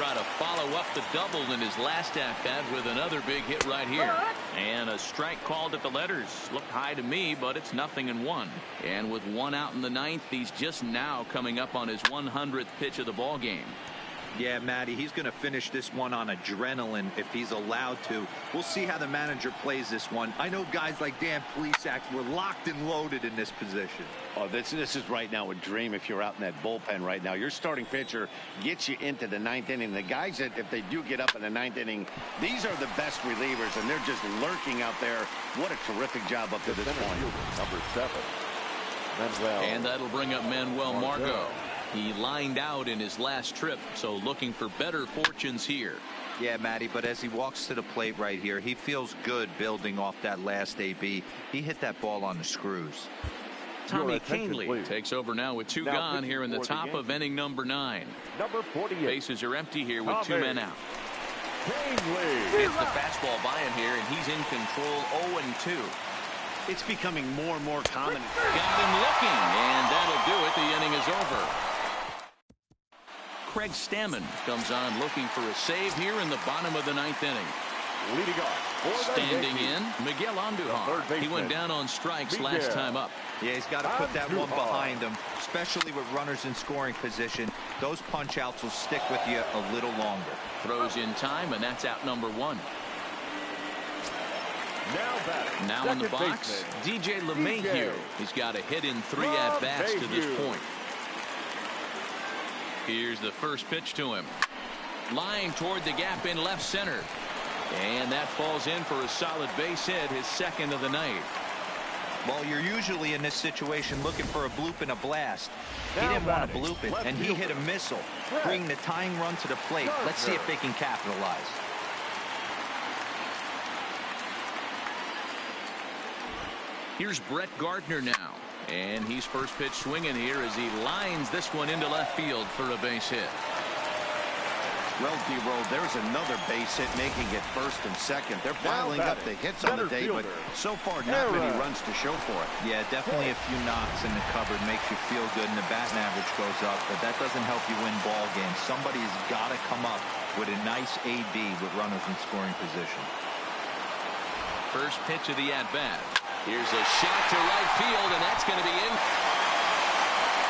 try to follow up the double in his last at-bat with another big hit right here. And a strike called at the letters. Looked high to me, but it's 0-1. And with one out in the ninth, he's just now coming up on his 100th pitch of the ball game. Yeah, Matty, he's going to finish this one on adrenaline if he's allowed to. We'll see how the manager plays this one. I know guys like Dan Plesac were locked and loaded in this position. Oh, this is right now a dream if you're out in that bullpen right now. Your starting pitcher gets you into the ninth inning. The guys that, if they do get up in the ninth inning, these are the best relievers, and they're just lurking out there. What a terrific job up to this point. Number 7, Manuel. And that'll bring up Manuel Margot. He lined out in his last trip, so looking for better fortunes here. Yeah, Matty, but as he walks to the plate right here, he feels good building off that last AB. He hit that ball on the screws. Tommy Kahnle takes over now with two gone here in the top of inning number 9. Number 48. Bases are empty here with 2 men out. Kahnle. Hits the fastball by him here, and he's in control 0-2. It's becoming more and more common. Got him looking, and that'll do it. The inning is over. Craig Stammen comes on looking for a save here in the bottom of the 9th inning. Leading off. Standing in, Miguel Andujar. He went down on strikes last time up. Yeah, he's got to put that one behind him, especially with runners in scoring position. Those punch outs will stick with you a little longer. Throws in time, and that's out number 1. Now in the box, DJ LeMahieu. He's got a hit in 3 at-bats to this point. Here's the first pitch to him. Line toward the gap in left center. And that falls in for a solid base hit, his second of the night. Well, you're usually in this situation looking for a bloop and a blast. He didn't want to bloop it, and he hit a missile, bring the tying run to the plate. Let's see if they can capitalize. Here's Brett Gardner now, and he's first pitch swinging here as he lines this one into left field for a base hit. Well, D-Roll, there's another base hit making it first and second. They're piling up the hits on the day, but so far not many runs to show for it. Yeah, definitely a few knocks in the cupboard makes you feel good, and the batting average goes up, but that doesn't help you win ball games. Somebody's got to come up with a nice AB with runners in scoring position. First pitch of the at-bat. Here's a shot to right field, and that's going to be in.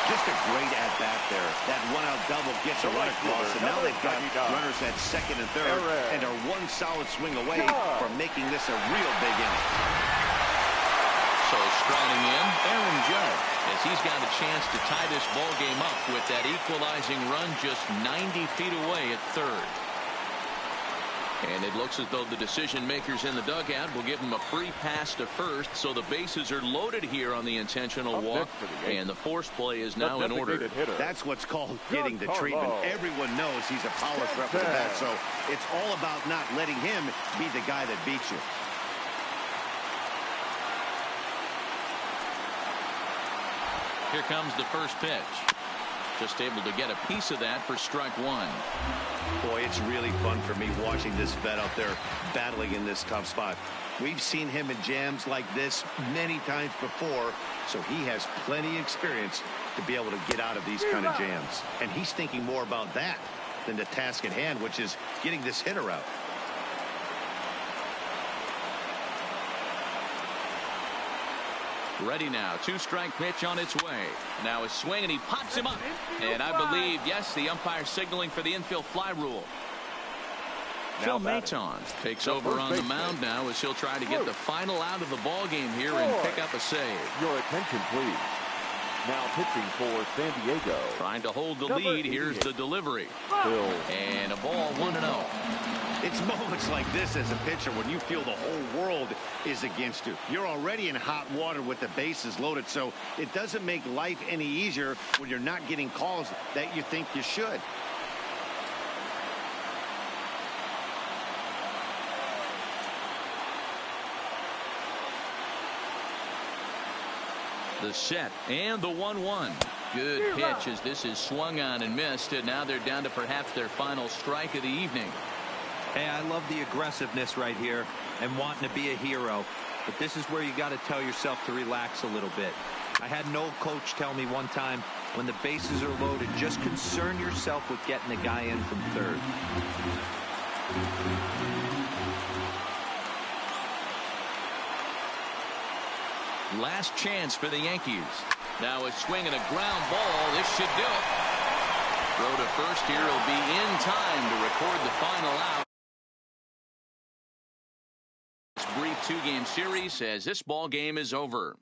Just a great at-bat there. That one-out double gets a run across, and now they've got runners at second and third, and are one solid swing away from making this a real big inning. So striding in, Aaron Judge, as he's got a chance to tie this ball game up with that equalizing run just 90 feet away at third. And it looks as though the decision makers in the dugout will give him a free pass to first, so the bases are loaded here on the intentional walk, and the force play is now in order. That's what's called getting the treatment. Everyone knows he's a power threat with the bat, so it's all about not letting him be the guy that beats you. Here comes the first pitch. Just able to get a piece of that for strike 1. Boy, it's really fun for me watching this vet out there battling in this tough spot. We've seen him in jams like this many times before, so he has plenty of experience to be able to get out of these kind of jams. And he's thinking more about that than the task at hand, which is getting this hitter out. Ready now. 2-strike pitch on its way. Now a swing, and he pops him up. And I believe, yes, the umpire signaling for the infield fly rule. Phil Maton takes over on the mound now as he'll try to get the final out of the ball game here and pick up a save. Your attention, please. Now pitching for San Diego. Trying to hold the lead. Here's the delivery. And a ball 1-0. It's moments like this as a pitcher when you feel the whole world is against you. You're already in hot water with the bases loaded, so it doesn't make life any easier when you're not getting calls that you think you should. The set and the 1-1. Good pitch as this is swung on and missed, and now they're down to perhaps their final strike of the evening. Hey, I love the aggressiveness right here and wanting to be a hero. But this is where you got to tell yourself to relax a little bit. I had an old coach tell me one time, When the bases are loaded, just concern yourself with getting the guy in from third. Last chance for the Yankees. Now a swing and a ground ball. This should do it. Throw to first here. Will be in time to record the final out. This brief two-game series as this ball game is over.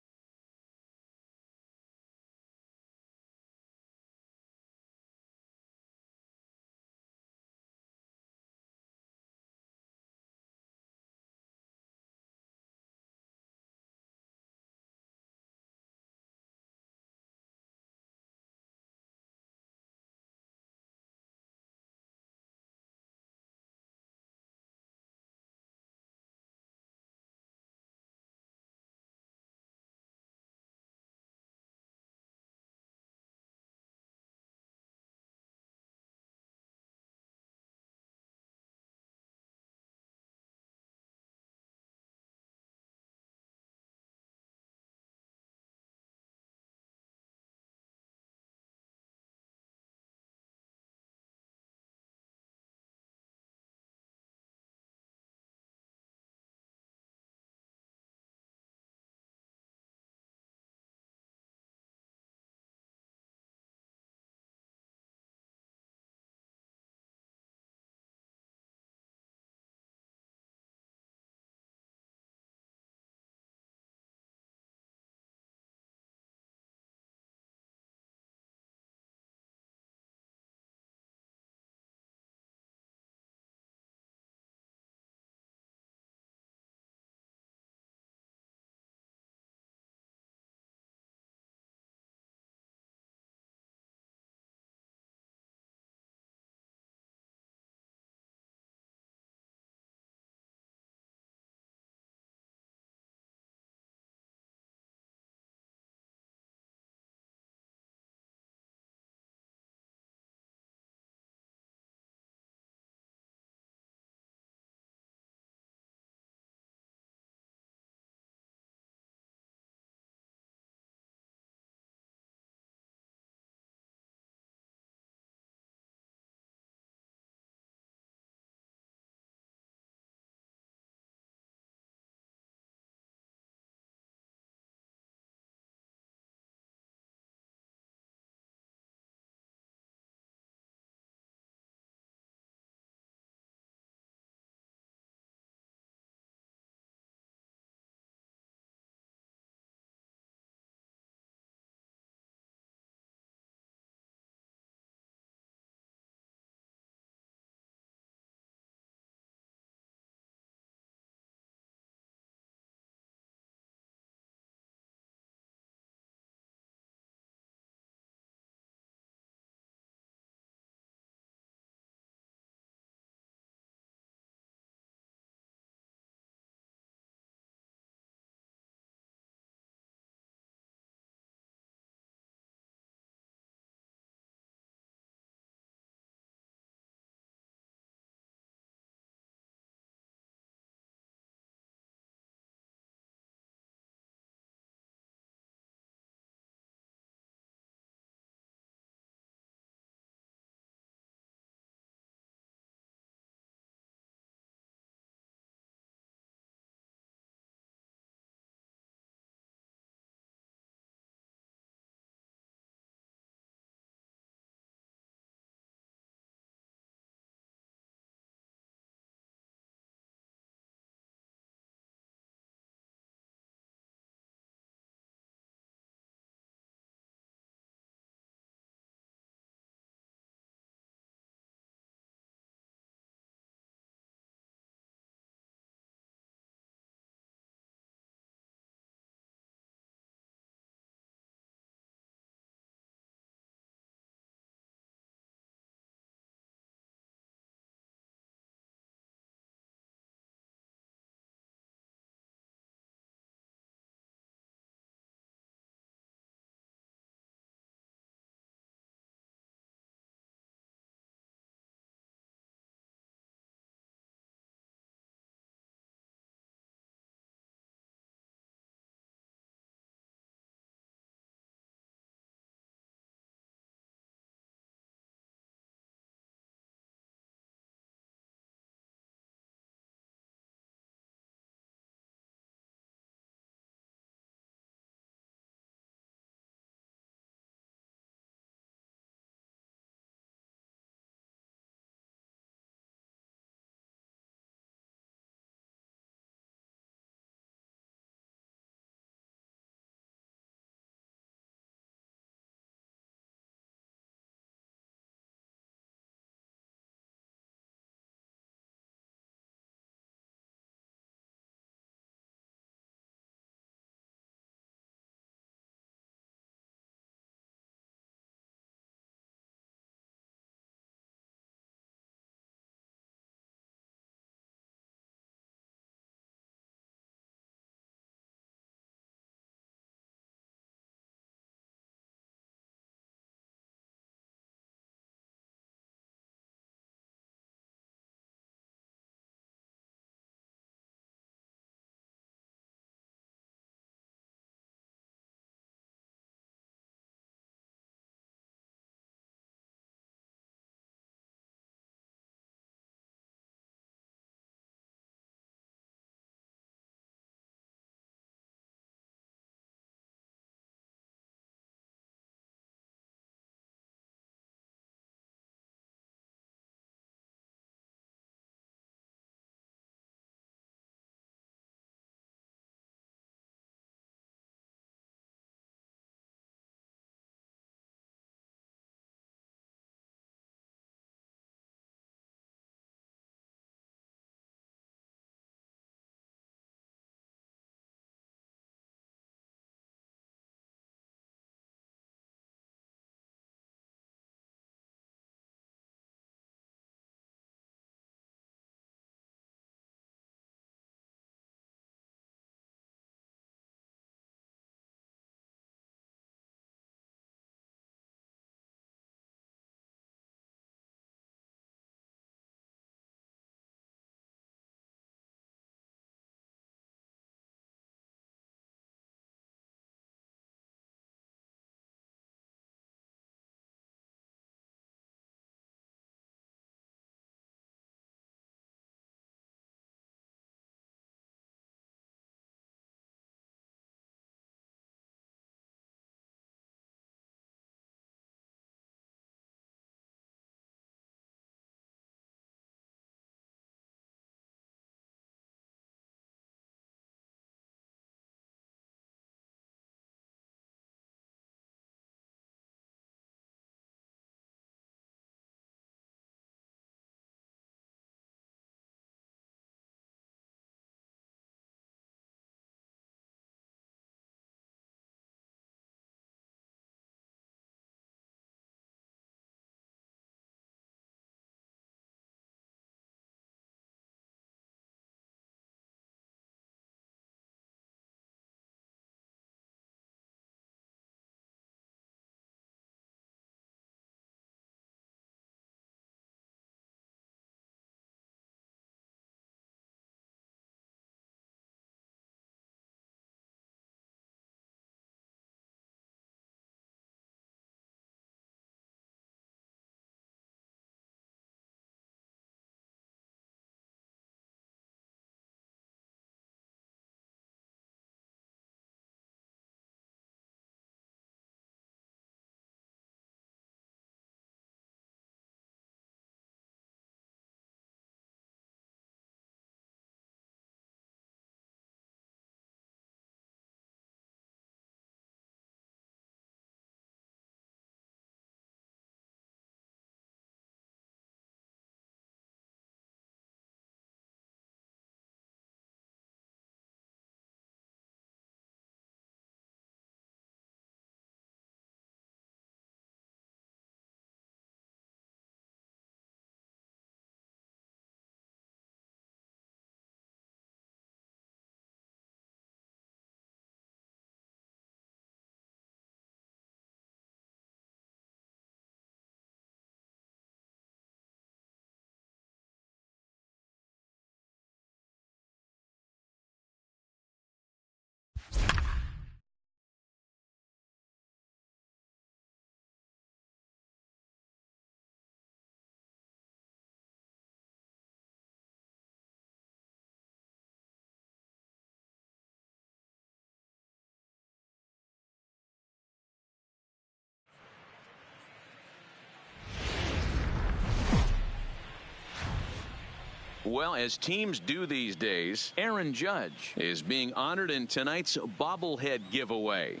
Well, as teams do these days, Aaron Judge is being honored in tonight's bobblehead giveaway.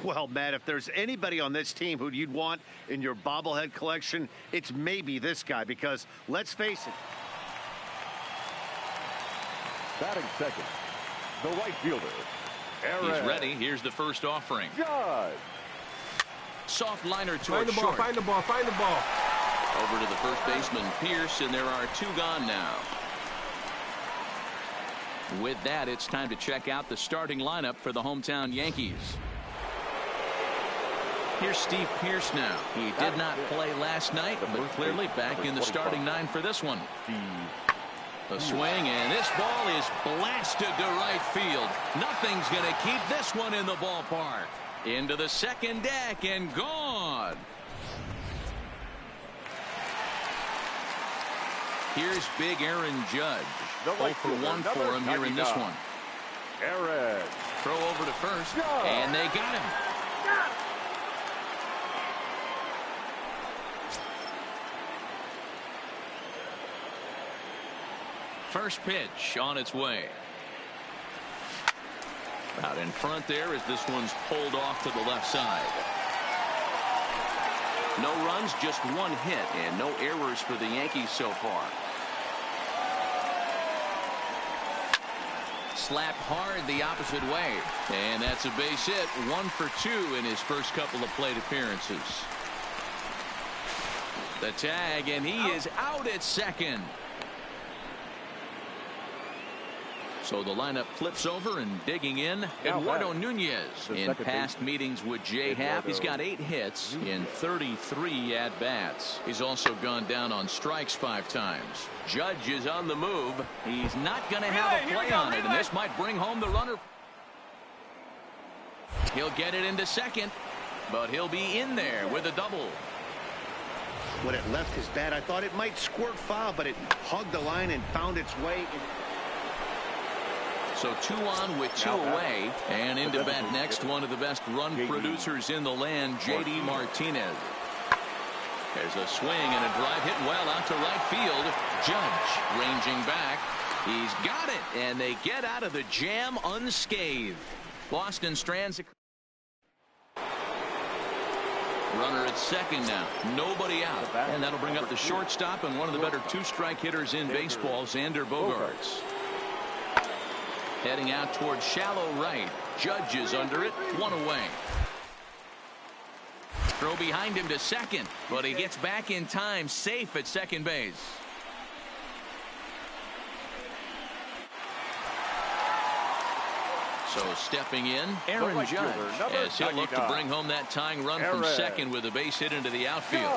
Well, Matt, if there's anybody on this team who you'd want in your bobblehead collection, it's maybe this guy, because let's face it. Batting second, the right fielder, Aaron. He's ready. Here's the first offering. Judge. Soft liner Find toward the ball, short. find the ball, find the ball. Over to the first baseman, Pierce, and there are 2 gone now. With that, it's time to check out the starting lineup for the hometown Yankees. Here's Steve Pierce now. He did not play last night, but clearly back in the starting 9 for this one. A swing, and this ball is blasted to right field. Nothing's going to keep this one in the ballpark. Into the second deck and gone. Here's big Aaron Judge. 0 for 1 for him here in this one. Aaron. Throw over to first, and they got him. First pitch on its way. Out in front there as this one's pulled off to the left side. No runs, just 1 hit, and no errors for the Yankees so far. Slapped hard the opposite way, and that's a base hit. 1 for 2 in his first couple of plate appearances. The tag, and he is out at second. So the lineup flips over, and digging in, Eduardo Nunez. In past meetings with J-Happ, he's got 8 hits in 33 at-bats. He's also gone down on strikes 5 times. Judge is on the move. He's not going to have a play on it, and this might bring home the runner. He'll get it into second, but he'll be in there with a double. When it left his bat, I thought it might squirt foul, but it hugged the line and found its way. So 2 on with 2 away, and into bat next, one of the best run producers in the land, J.D. Martinez. There's a swing and a drive hit well out to right field. Judge ranging back. He's got it, and they get out of the jam unscathed. Boston strands. Runner at second now. Nobody out. And that'll bring up the shortstop and one of the better 2-strike hitters in baseball, Xander Bogaerts. Heading out towards shallow right. Judge is under it. 1 away. Throw behind him to second, but he gets back in time, safe at second base. So stepping in, Aaron Judge, as he'll look to bring home that tying run from second with a base hit into the outfield.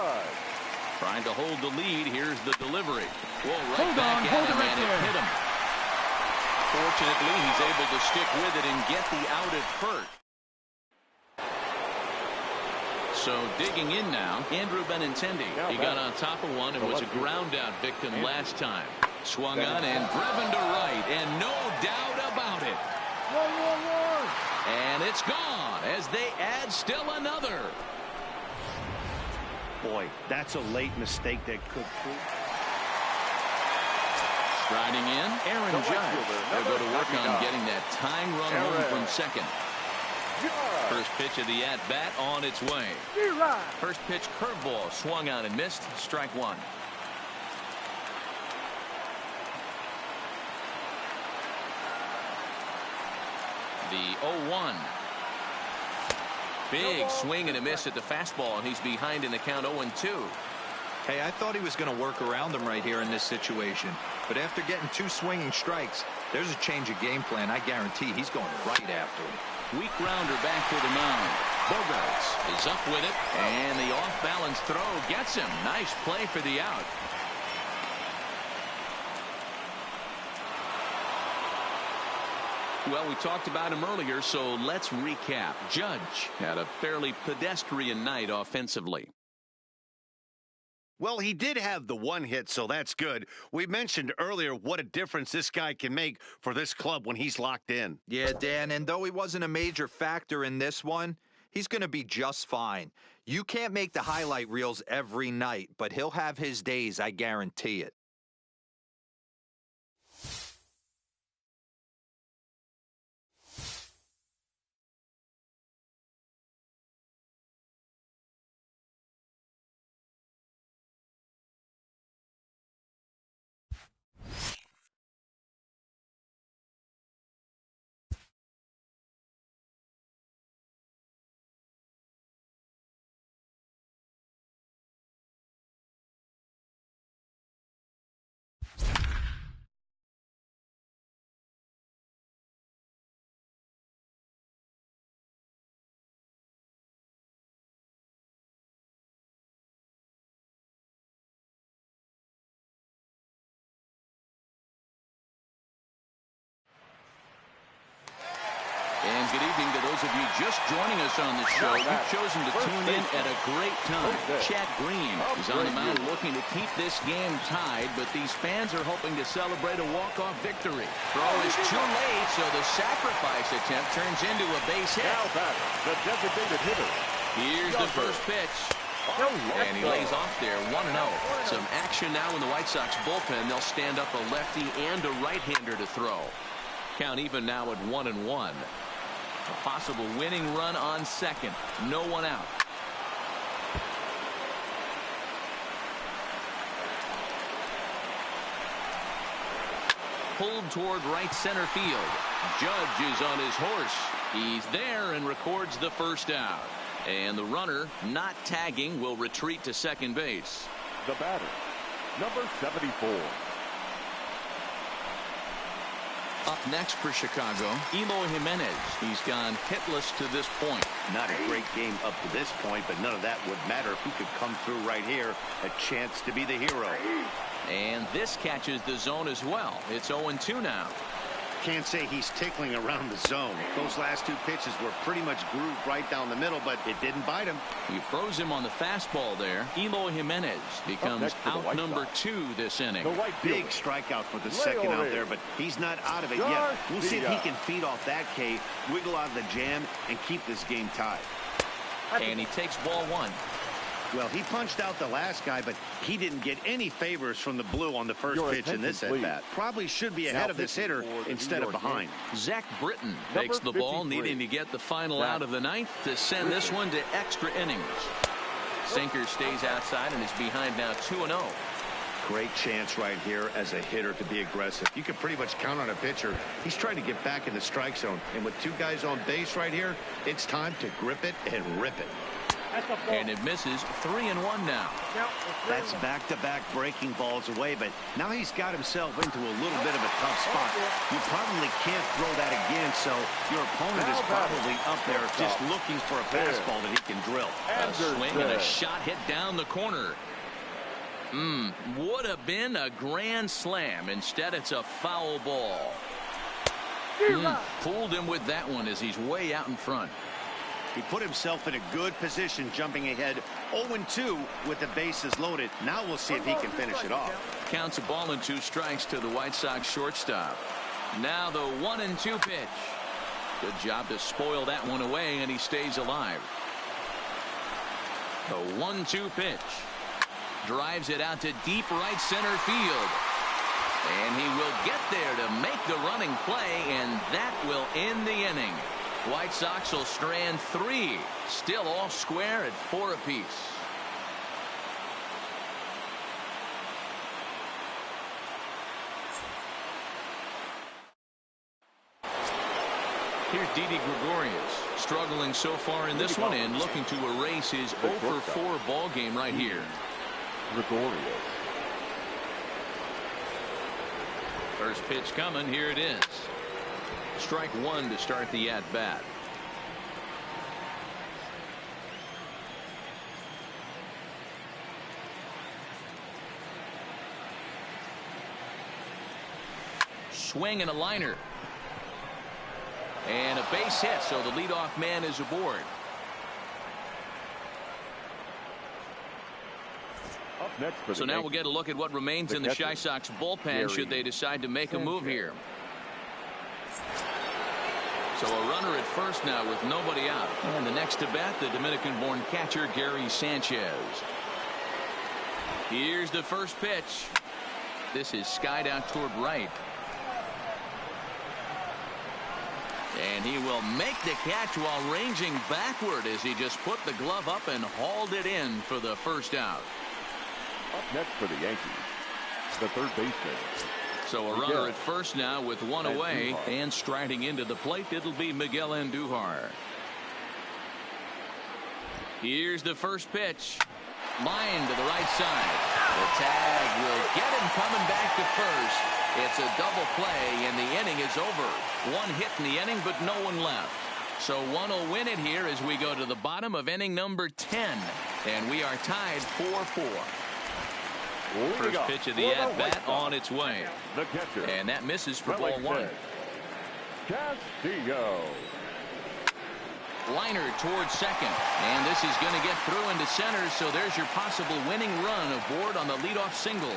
Trying to hold the lead. Here's the delivery. Whoa, right back at him, and it hit him. Fortunately, he's able to stick with it and get the out at first. So digging in now, Andrew Benintendi. He got on top of one and was a ground out victim last time. Swung on and driven to right, and no doubt about it. And it's gone as they add still another. Boy, that's a late mistake that could prove. Striding in, Aaron Judge. They'll go to work on getting that tying run home from second. First pitch of the at-bat on its way. First pitch curveball swung on and missed. Strike 1. The 0-1. Big swing and a miss at the fastball, and he's behind in the count 0-2. Hey, I thought he was going to work around him right here in this situation. But after getting 2 swinging strikes, there's a change of game plan. I guarantee he's going right after him. Weak grounder back to the mound. Bogaerts is up with it, and the off-balance throw gets him. Nice play for the out. Well, we talked about him earlier, so let's recap. Judge had a fairly pedestrian night offensively. Well, he did have the 1 hit, so that's good. We mentioned earlier what a difference this guy can make for this club when he's locked in. Yeah, Dan, and though he wasn't a major factor in this one, he's going to be just fine. You can't make the highlight reels every night, but he'll have his days, I guarantee it. good evening to those of you just joining us on the show. You've chosen to tune in at a great time. Chad Green is on the mound looking to keep this game tied, but these fans are hoping to celebrate a walk-off victory. Throw is too late, so the sacrifice attempt turns into a base hit. Now batter, the designated hitter. Here's the first pitch. And he lays off there, 1-0. Some action now in the White Sox bullpen. They'll stand up a lefty and a right-hander to throw. Count even now at 1-1. A possible winning run on second. No one out. Pulled toward right center field. Judge is on his horse. He's there and records the first out. And the runner, not tagging, will retreat to second base. The batter, number 74. Up next for Chicago, Eloy Jimenez. He's gone hitless to this point. Not a great game up to this point, but none of that would matter if he could come through right here. A chance to be the hero. And this catches the zone as well. It's 0-2 now. Can't say he's tickling around the zone. Those last two pitches were pretty much grooved right down the middle, but it didn't bite him. He froze him on the fastball there. Eloy Jimenez becomes out number 2 this inning. Big strikeout for the second out there, but he's not out of it yet. We'll see if he can feed off that K, wiggle out of the jam, and keep this game tied. And he takes ball 1. Well, he punched out the last guy, but he didn't get any favors from the blue on the first pitch in this at-bat. Probably should be ahead of this hitter instead of behind. Zach Britton takes the ball, needing to get the final out of the ninth to send this one to extra innings. Sinker stays outside and is behind now 2-0. Great chance right here as a hitter to be aggressive. You can pretty much count on a pitcher. He's trying to get back in the strike zone. And with 2 guys on base right here, it's time to grip it and rip it. And it misses. 3-1 now. That's back-to-back breaking balls away, but now he's got himself into a little bit of a tough spot. You probably can't throw that again, so your opponent is probably up there just looking for a fastball that he can drill. A swing and a shot hit down the corner. Would have been a grand slam. Instead, it's a foul ball. Fooled him with that one as he's way out in front. He put himself in a good position, jumping ahead 0-2 with the bases loaded. Now we'll see if he can finish it off. Counts a ball and 2 strikes to the White Sox shortstop. Now the 1-2 pitch. Good job to spoil that one away, and he stays alive. The 1-2 pitch. Drives it out to deep right center field. And he will get there to make the running play, and that will end the inning. White Sox will strand 3. Still all square at 4 apiece. Here's Didi Gregorius, struggling so far in this one and looking to erase his 0-4 ball game right here. Gregorius. First pitch coming. Here it is. Strike 1 to start the at-bat. Swing and a liner. And a base hit, so the leadoff man is aboard. Up next for so now we'll get a look at what remains in the Chi Sox bullpen should they decide to make a move here. So a runner at first now with nobody out. And the next to bat, the Dominican-born catcher, Gary Sanchez. Here's the first pitch. This is skied out toward right. And he will make the catch while ranging backward as he just put the glove up and hauled it in for the first out. Up next for the Yankees, the third baseman. So a runner at first now with 1 away, and striding into the plate, it'll be Miguel Andujar. Here's the first pitch. Line to the right side. The tag will get him coming back to first. It's a double play, and the inning is over. 1 hit in the inning, but no one left. So one will win it here as we go to the bottom of inning number 10. And we are tied 4-4. First pitch of the at-bat on its way. The catcher. And that misses for ball 1. Castillo. Liner towards second. And this is going to get through into center, so there's your possible winning run aboard on the leadoff single.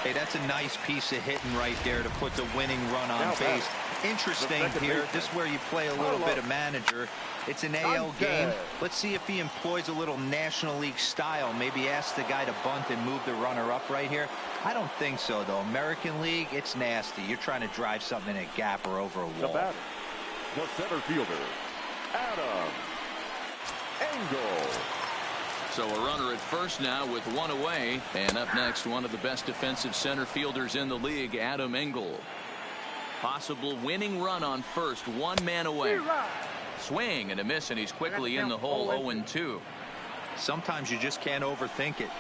Hey, that's a nice piece of hitting right there to put the winning run on base. Interesting here. This is where you play a little bit of manager. It's an AL game. Let's see if he employs a little National League style. Maybe ask the guy to bunt and move the runner up right here. I don't think so, though. American League, it's nasty. You're trying to drive something in a gap or over a wall. The batter, the center fielder, Adam Engel. So a runner at first now with one away. And up next, one of the best defensive center fielders in the league, Adam Engel. Possible winning run on first, one man away. Swing and a miss, and he's quickly in the hole. 0-2. Sometimes you just can't overthink it.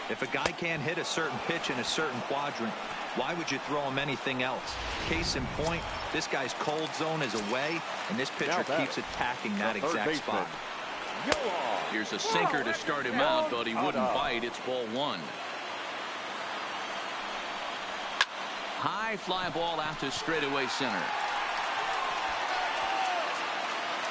If a guy can't hit a certain pitch in a certain quadrant, why would you throw him anything else? Case in point, this guy's cold zone is away, and this pitcher keeps attacking that exact spot. Here's a sinker to start him out, but he wouldn't bite. It's ball one. High fly ball out to straightaway center.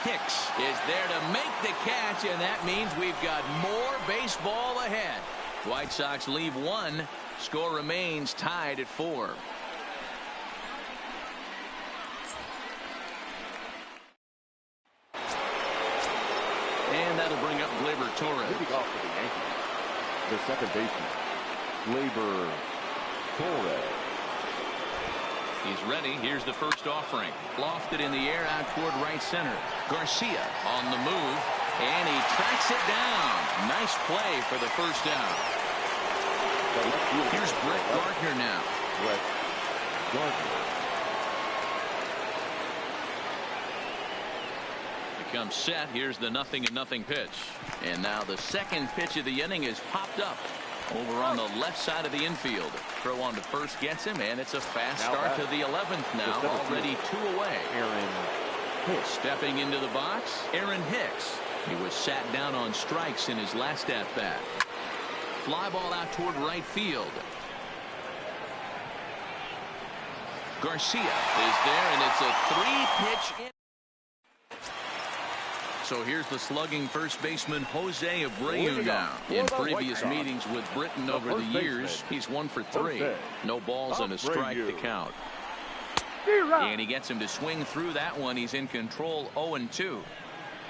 Hicks is there to make the catch, and that means we've got more baseball ahead. White Sox leave one. Score remains tied at 4. And that'll bring up Gleyber Torres. Leading off for the Yankees, the second baseman, Gleyber Torres. He's ready. Here's the first offering. Lofted in the air out toward right center. Garcia on the move, and he tracks it down. Nice play for the first down. Here's Brett Gardner now. Brett Gardner. Becomes set. Here's the 0-0 pitch. And now the second pitch of the inning is popped up over on the left side of the infield. Throw on to first gets him, and it's a fast start to the 11th now. Already 2 away. Stepping into the box, Aaron Hicks. He was sat down on strikes in his last at-bat. Fly ball out toward right field. Garcia is there, and it's a 3-pitch in. So here's the slugging first baseman Jose Abreu now. In previous meetings with Britain over the years, he's 1 for 3. No balls and a strike to count. And he gets him to swing through that one. He's in control. 0-2.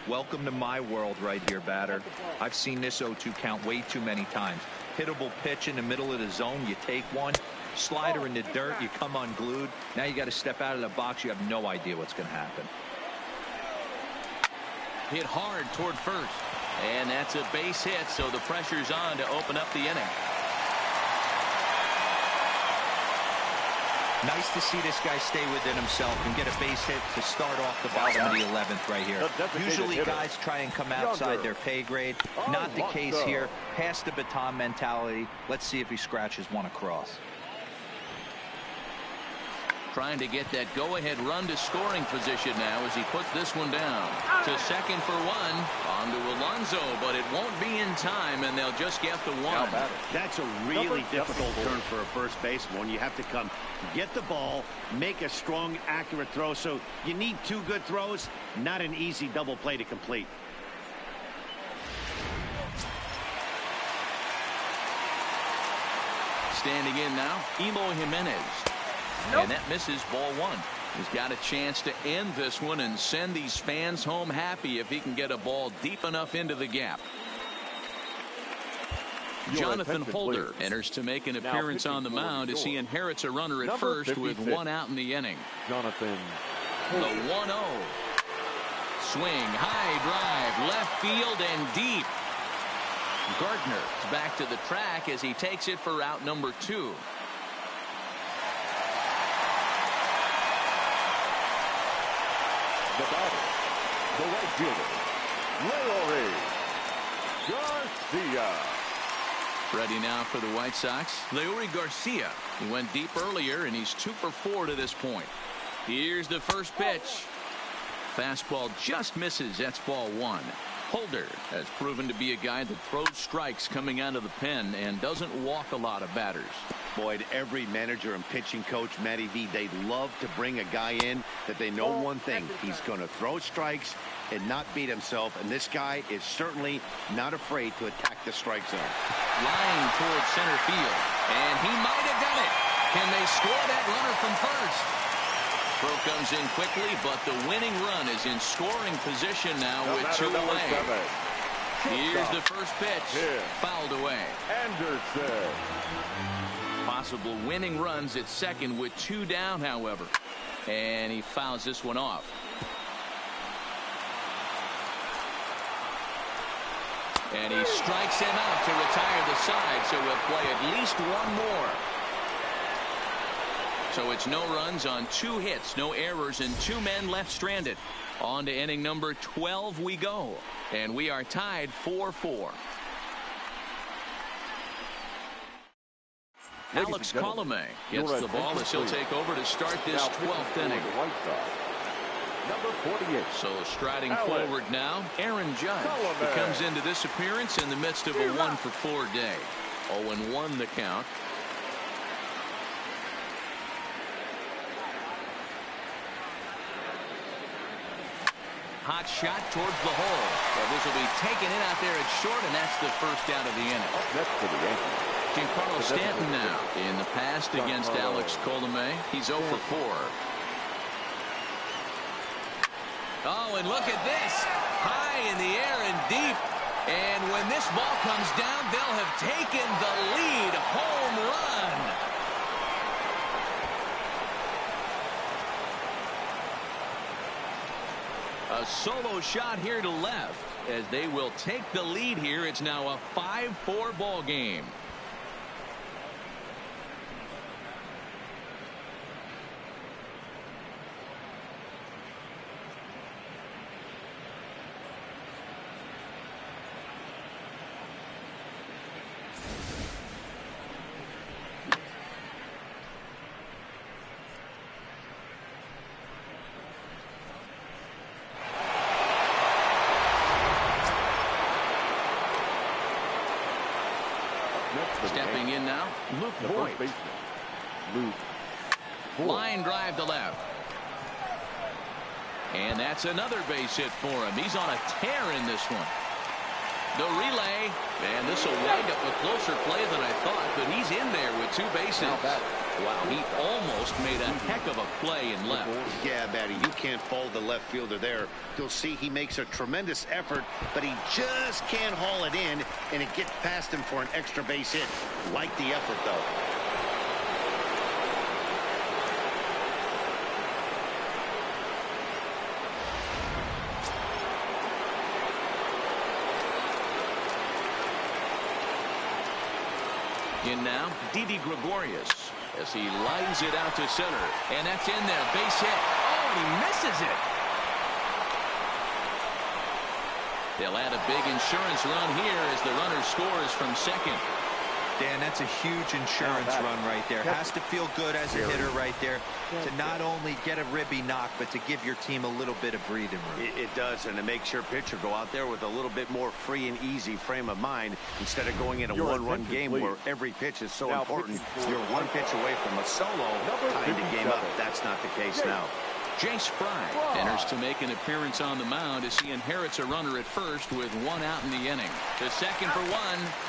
Welcome to my world right here, batter. I've seen this 0-2 count way too many times. Hittable pitch in the middle of the zone, you take one. Slider in the dirt, you come unglued. Now you got to step out of the box. You have no idea what's going to happen. Hit hard toward first. And that's a base hit, so the pressure's on to open up the inning. Nice to see this guy stay within himself and get a base hit to start off the bottom of the 11th right here. Usually guys try and come outside their pay grade. Not the case here. Pass the baton mentality. Let's see if he scratches one across. Trying to get that go-ahead run to scoring position now as he puts this one down. To second for one. On to Alonso, but it won't be in time, and they'll just get the one. That's a really difficult turn for a first baseman when you have to come get the ball, make a strong, accurate throw. So you need 2 good throws, not an easy double play to complete. Standing in now, Eloy Jimenez. And that misses ball 1. He's got a chance to end this one and send these fans home happy if he can get a ball deep enough into the gap. Jonathan Holder enters to make an appearance on the mound as he inherits a runner at first with 1 out in the inning. Jonathan Holder. The 1-0. Swing, high drive, left field and deep. Gardner back to the track as he takes it for out number 2. The batter, the right fielder, Leury Garcia. Ready now for the White Sox, Leury Garcia. He went deep earlier, and he's 2 for 4 to this point. Here's the first pitch. Fastball just misses. That's ball 1. Holder has proven to be a guy that throws strikes coming out of the pen and doesn't walk a lot of batters. Boyd, every manager and pitching coach, Matty V, they love to bring a guy in that they know one thing. He's going to throw strikes and not beat himself, and this guy is certainly not afraid to attack the strike zone. Line towards center field, and he might have done it. Can they score that runner from first? Throw comes in quickly, but the winning run is in scoring position now with 2 away. Here's the first pitch, fouled away. Anderson. Possible winning runs at second with 2 down, however. And he fouls this one off. And he strikes him out to retire the side, so we'll play at least 1 more. So it's no runs on 2 hits, no errors, and 2 men left stranded. On to inning number 12 we go. And we are tied 4-4. Alex Colomé gets the ball as he'll take over to start this 12th inning. Number 48. So striding forward now, Aaron Judge. He comes into this appearance in the midst of a 1-for-4 day. 0-1 the count. Hot shot towards the hole. Well, this will be taken in out there at short, and that's the first out of the inning. That's for the Yankees. Giancarlo Stanton now in the past against Alex Colomé. He's 0 for 4. Oh, and look at this. High in the air and deep. And when this ball comes down, they'll have taken the lead. Home run. A solo shot here to left as they will take the lead here. It's now a 5-4 ball game. Stepping in now, Luke Voigt. Line drive to left. And that's another base hit for him. He's on a tear in this one. The relay, and this will wind up with closer play than I thought, but he's in there with 2 bases. Wow, he almost made a heck of a play in left. Yeah, Matty, you can't fault the left fielder there. You'll see he makes a tremendous effort, but he just can't haul it in, and it gets past him for an extra base hit. Like the effort, though. In now, Didi Gregorius as he lines it out to center. And that's in there. Base hit. Oh, and he misses it. They'll add a big insurance run here as the runner scores from second. Dan, that's a huge insurance run right there. Has to feel good as a hitter right there to not only get a ribby knock, but to give your team a little bit of breathing room. It does, and it makes your pitcher go out there with a little bit more free and easy frame of mind instead of going in a one-run game where every pitch is so important. You're 1 pitch away from a solo, tying the game up. That's not the case now. Jace Fry enters to make an appearance on the mound as he inherits a runner at first with 1 out in the inning. The second for 1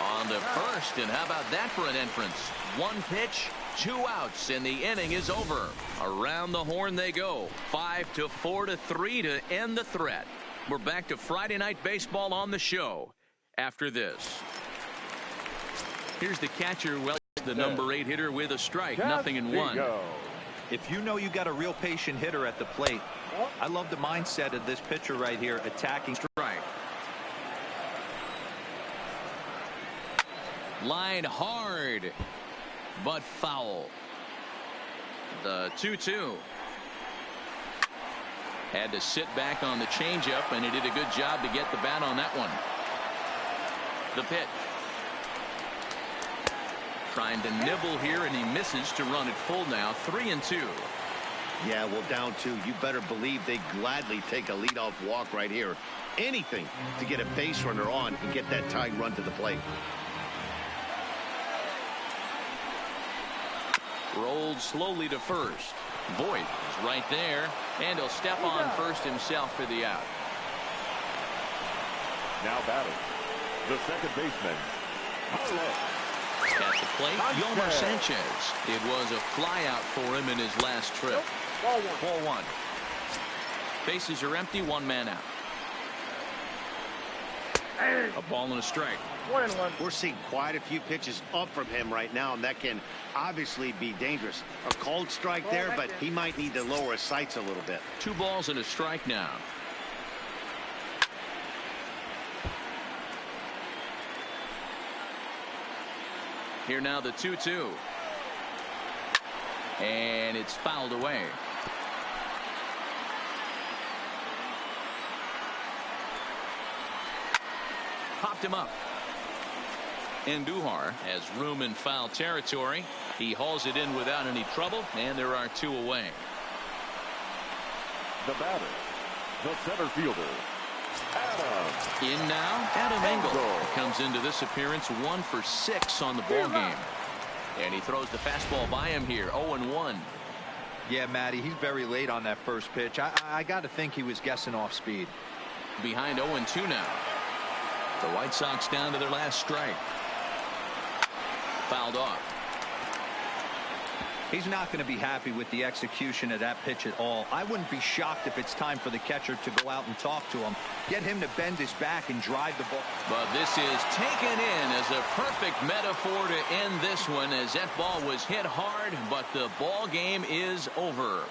on the first, and how about that for an entrance? 1 pitch, 2 outs, and the inning is over. Around the horn they go. 5-4-3 to end the threat. We're back to Friday Night Baseball on the show after this. Here's the catcher, well, the number 8 hitter with a strike, 0-1. If you know you got a real patient hitter at the plate, I love the mindset of this pitcher right here, attacking strike. Line hard, but foul. The 2-2. Had to sit back on the changeup, and he did a good job to get the bat on that one. The pitch. Trying to nibble here, and he misses to run it full now. 3-2. Yeah, well, down 2. You better believe they gladly take a leadoff walk right here. Anything to get a base runner on and get that tying run to the plate. Rolled slowly to first. Voigt is right there, and he'll step on first himself for the out. Now batting, the second baseman, At the plate, Yomar Sanchez. It was a flyout for him in his last trip. Ball one. Bases are empty, one man out. A ball and a strike. 1-1. We're seeing quite a few pitches up from him right now, and that can obviously be dangerous. A cold strike there, but he might need to lower his sights a little bit. 2 balls and a strike now. Here now the 2-2. And it's fouled away. Popped him up. Andujar has room in foul territory. He hauls it in without any trouble, and there are 2 away. the batter, the center fielder, Adam. In now, Adam Engel comes into this appearance 1 for 6 on the ball game. And he throws the fastball by him here, 0-1. Yeah, Matty, he's very late on that first pitch. I got to think he was guessing off speed. Behind 0-2 now. The White Sox down to their last strike. Fouled off. He's not going to be happy with the execution of that pitch at all. I wouldn't be shocked if it's time for the catcher to go out and talk to him. Get him to bend his back and drive the ball. But this is taken in as a perfect metaphor to end this one, as that ball was hit hard, but the ball game is over.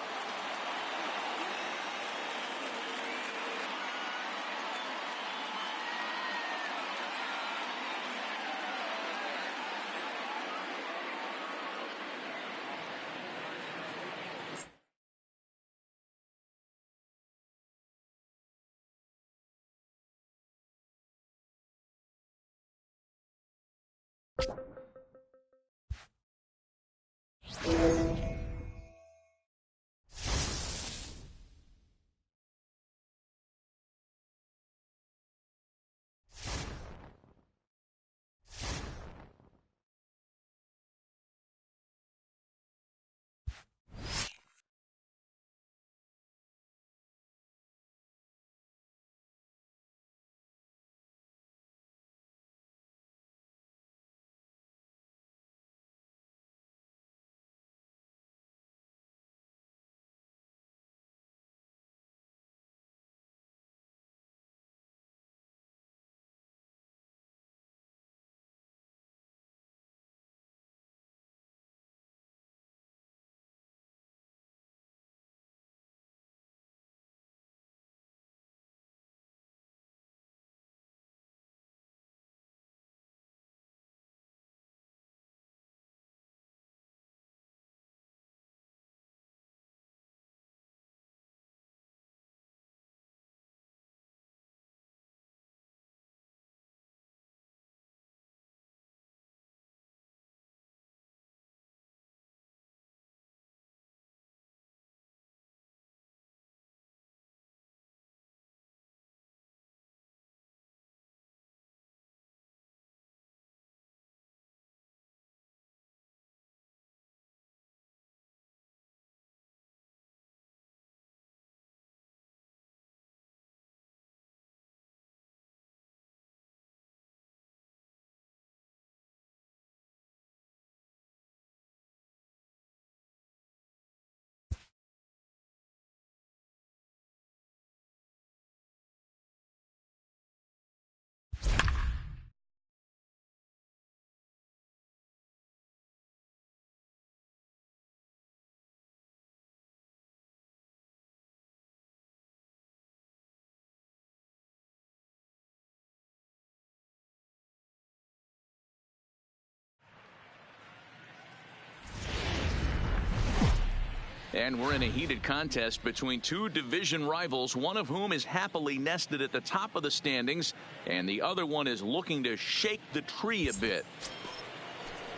And we're in a heated contest between 2 division rivals, one of whom is happily nested at the top of the standings, and the other one is looking to shake the tree a bit.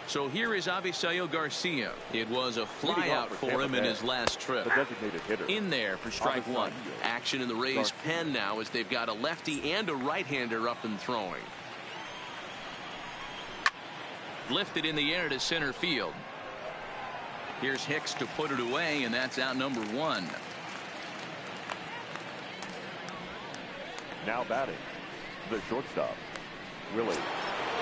So here is Avisail Garcia. It was a flyout for him in his last trip. In there for strike 1. Action in the Rays' pen now as they've got a lefty and a right-hander up and throwing. Lifted in the air to center field. Here's Hicks to put it away, and that's out number 1. Now batting, The shortstop, Willie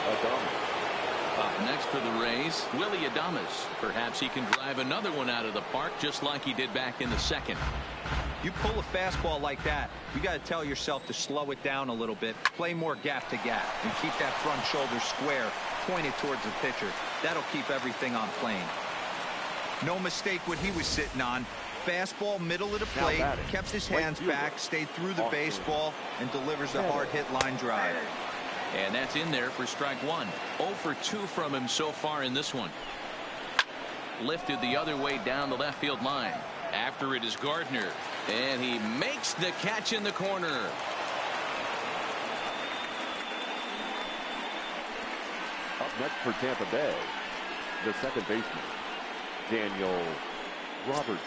Adames. Up next for the Rays, Willie Adames. Perhaps he can drive another one out of the park just like he did back in the second. You pull a fastball like that, you got to tell yourself to slow it down a little bit, play more gap to gap, and keep that front shoulder square, pointed towards the pitcher. That'll keep everything on plane. No mistake what he was sitting on. Fastball, middle of the plate, kept his hands back, stayed through the baseball, and delivers a hard-hit line drive. And that's in there for strike one. 0 for 2 from him so far in this one. Lifted the other way down the left field line. After it is Gardner. And he makes the catch in the corner. Up next for Tampa Bay, the second baseman, Daniel Robertson.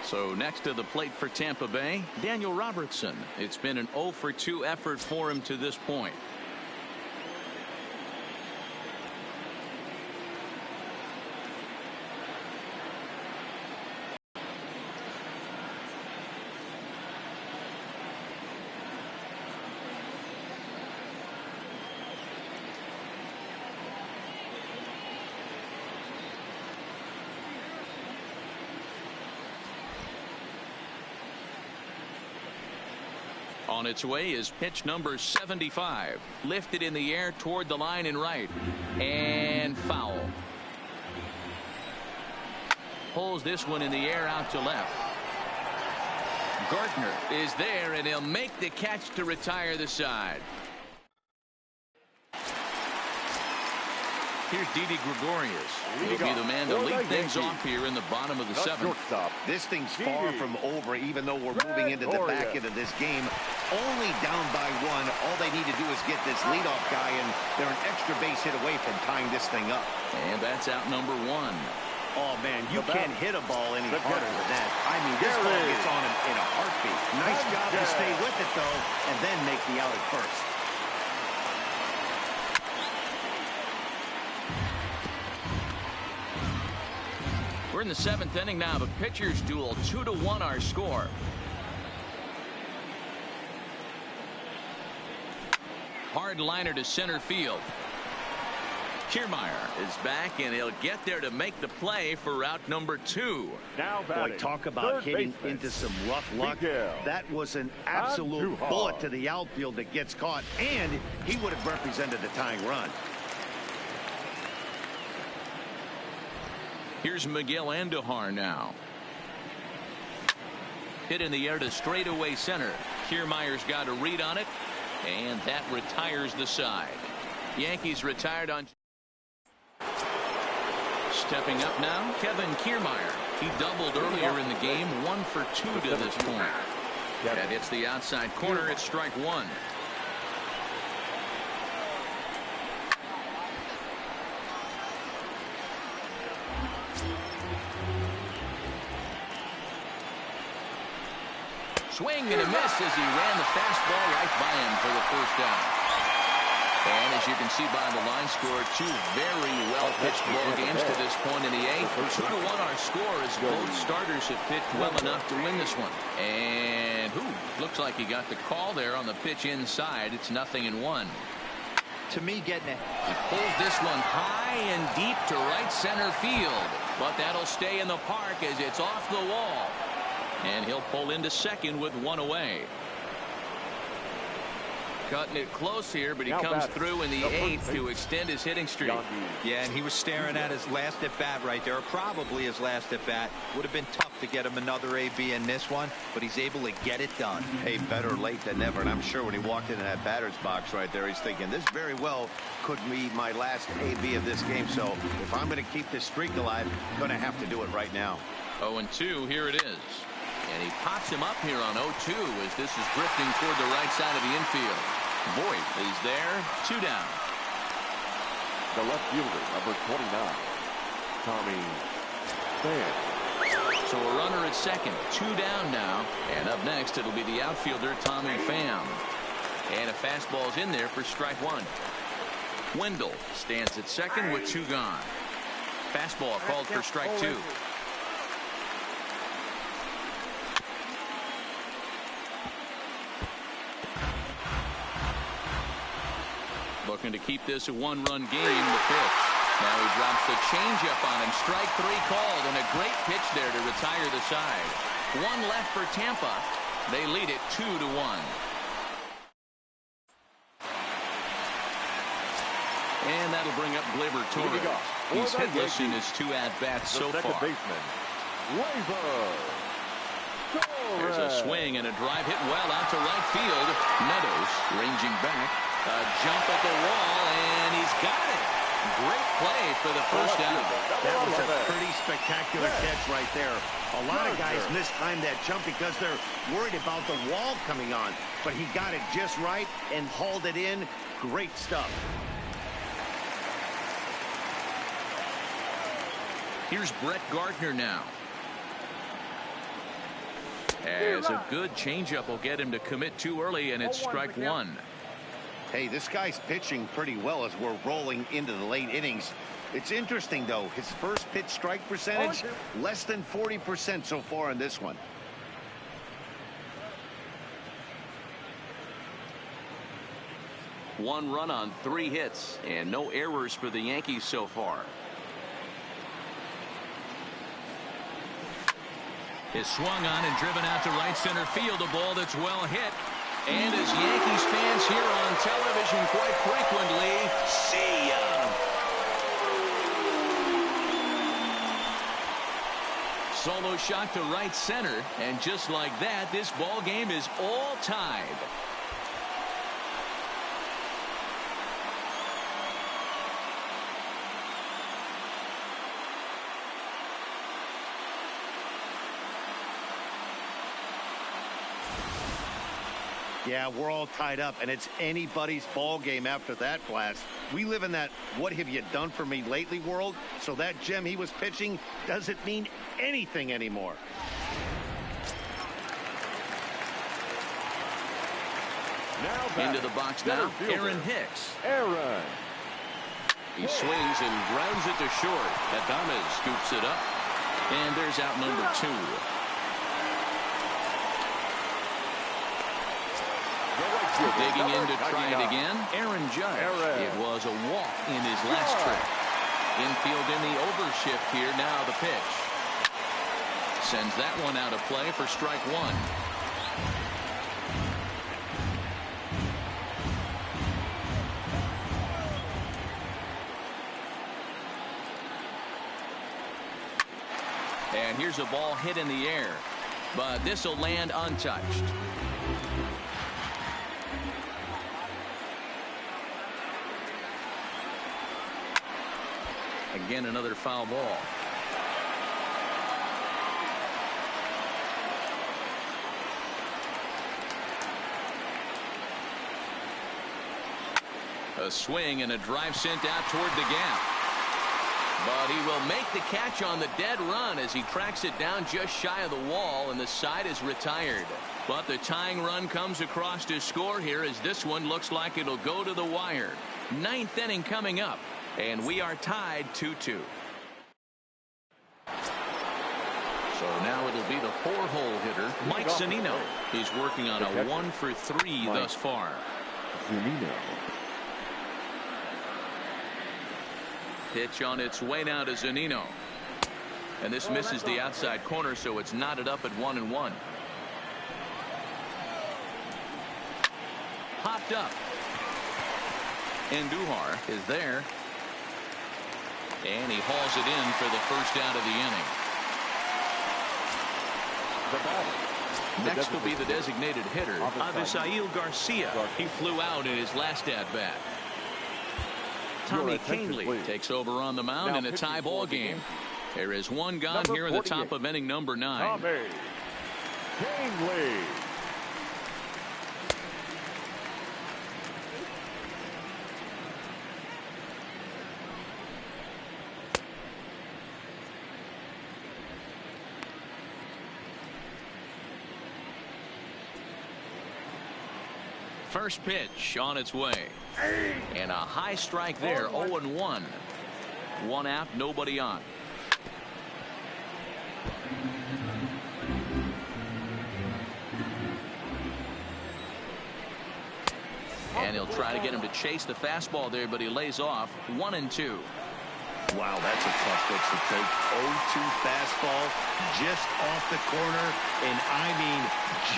So next to the plate for Tampa Bay, Daniel Robertson. It's been an 0 for 2 effort for him to this point. On its way is pitch number 75. Lifted in the air toward the line and right. And foul. Pulls this one in the air out to left. Gardner is there, and he'll make the catch to retire the side. Here's Didi Gregorius. He'll be the man to lead things off here in the bottom of the seventh. This thing's far from over, even though we're moving into the back end of this game. Only down by 1. All they need to do is get this leadoff guy, and they're an extra base hit away from tying this thing up. And that's out number 1. Oh, man, you can't hit a ball any harder than that. I mean, this ball gets on him in a heartbeat. Nice job to stay with it, though, and then make the out at first. We're in the 7th inning now of a pitcher's duel. 2-1 our score. Hard liner to center field. Kiermaier is back, and he'll get there to make the play for route number 2. Now boy, talk about hitting into some rough luck. That was an absolute bullet to the outfield that gets caught, and he would have represented the tying run. Here's Miguel Andujar now. Hit in the air to straightaway center. Kiermaier's got a read on it, and that retires the side. Yankees retired on. Stepping up now, Kevin Kiermaier. He doubled earlier in the game, 1 for 2 to this point. That hits the outside corner. It's strike 1. Swing and a miss as he ran the fastball right by him for the first down. And as you can see by the line score, 2 very well-pitched ball games to this point in the 8th. 2-1 our score as both starters have pitched well enough to win this one. And looks like he got the call there on the pitch inside. It's 0-1. To me, getting it. He pulls this one high and deep to right center field. But that'll stay in the park as it's off the wall. And he'll pull into second with 1 away. Cutting it close here, but he comes through in the 8th to extend his hitting streak. Yeah, and he was staring at his last at bat right there, or probably his last at bat. Would have been tough to get him another AB in this one, but he's able to get it done. Hey, better late than never, and I'm sure when he walked into that batter's box right there, he's thinking, this very well could be my last AB of this game, so if I'm going to keep this streak alive, I'm going to have to do it right now. 0-2, here it is. And he pops him up here on 0-2 as this is drifting toward the right side of the infield. Voit is there, 2 down. The left fielder, number 29, Tommy Pham. So a runner at second, 2 down now. And up next, it'll be the outfielder, Tommy Pham. And a fastball's in there for strike 1. Wendell stands at second with 2 gone. Fastball called for strike 2. looking to keep this a one-run game. The pitch. Now he drops the changeup on him. Strike three called, and a great pitch there to retire the side. One left for Tampa. They lead it 2-1. And that'll bring up Gleyber Torres. He's hitless in his 2 at-bats so far. Baseman, There's a swing and a drive hit well out to right field. Meadows ranging back. A jump at the wall, and he's got it. Great play for the first out. That was a pretty spectacular catch right there. A lot of guys mistime that jump because they're worried about the wall coming on. But he got it just right and hauled it in. Great stuff. Here's Brett Gardner now. As a good changeup will get him to commit too early, and it's strike one. Hey, this guy's pitching pretty well as we're rolling into the late innings. It's interesting, though. His first pitch strike percentage, less than 40% so far in this one. One run on 3 hits, and no errors for the Yankees so far. Is swung on and driven out to right center field. A ball that's well hit. And as Yankees fans hear on television quite frequently, see ya! Solo shot to right center, and just like that, this ball game is all tied. Yeah, we're all tied up, and it's anybody's ball game after that blast. We live in that what have you done for me lately world, so that gem he was pitching doesn't mean anything anymore. Into the box now, Aaron Hicks. He swings and grounds it to short. Adames scoops it up, and there's out number 2. Digging in to try it again, Aaron Judge. It was a walk in his last trip. Infield in the overshift here. Now the pitch. Sends that one out of play for strike one. And here's a ball hit in the air, but this will land untouched. Again, another foul ball. A swing and a drive sent out toward the gap. But he will make the catch on the dead run as he tracks it down just shy of the wall, and the side is retired. But the tying run comes across to score here as this one looks like it'll go to the wire. 9th inning coming up, and we are tied 2-2. So now it'll be the 4-hole hitter, Mike Zunino. He's working on a 1-for-3 thus far. Pitch on its way now to Zunino. And this misses the outside corner, so it's knotted up at 1-1. Popped up. Andujar is there. And he hauls it in for the first out of the inning. Next will be the designated hitter, Avisail Garcia. He flew out in his last at-bat. Tommy Kahnle takes over on the mound in a tie ball game. There is one gone here in the top of inning number 9. Tommy Kahnle. First pitch on its way. And a high strike there, 0-1. One out, nobody on. And he'll try to get him to chase the fastball there, but he lays off 1-2. Wow, that's a tough pitch to take. 0-2 fastball just off the corner, and I mean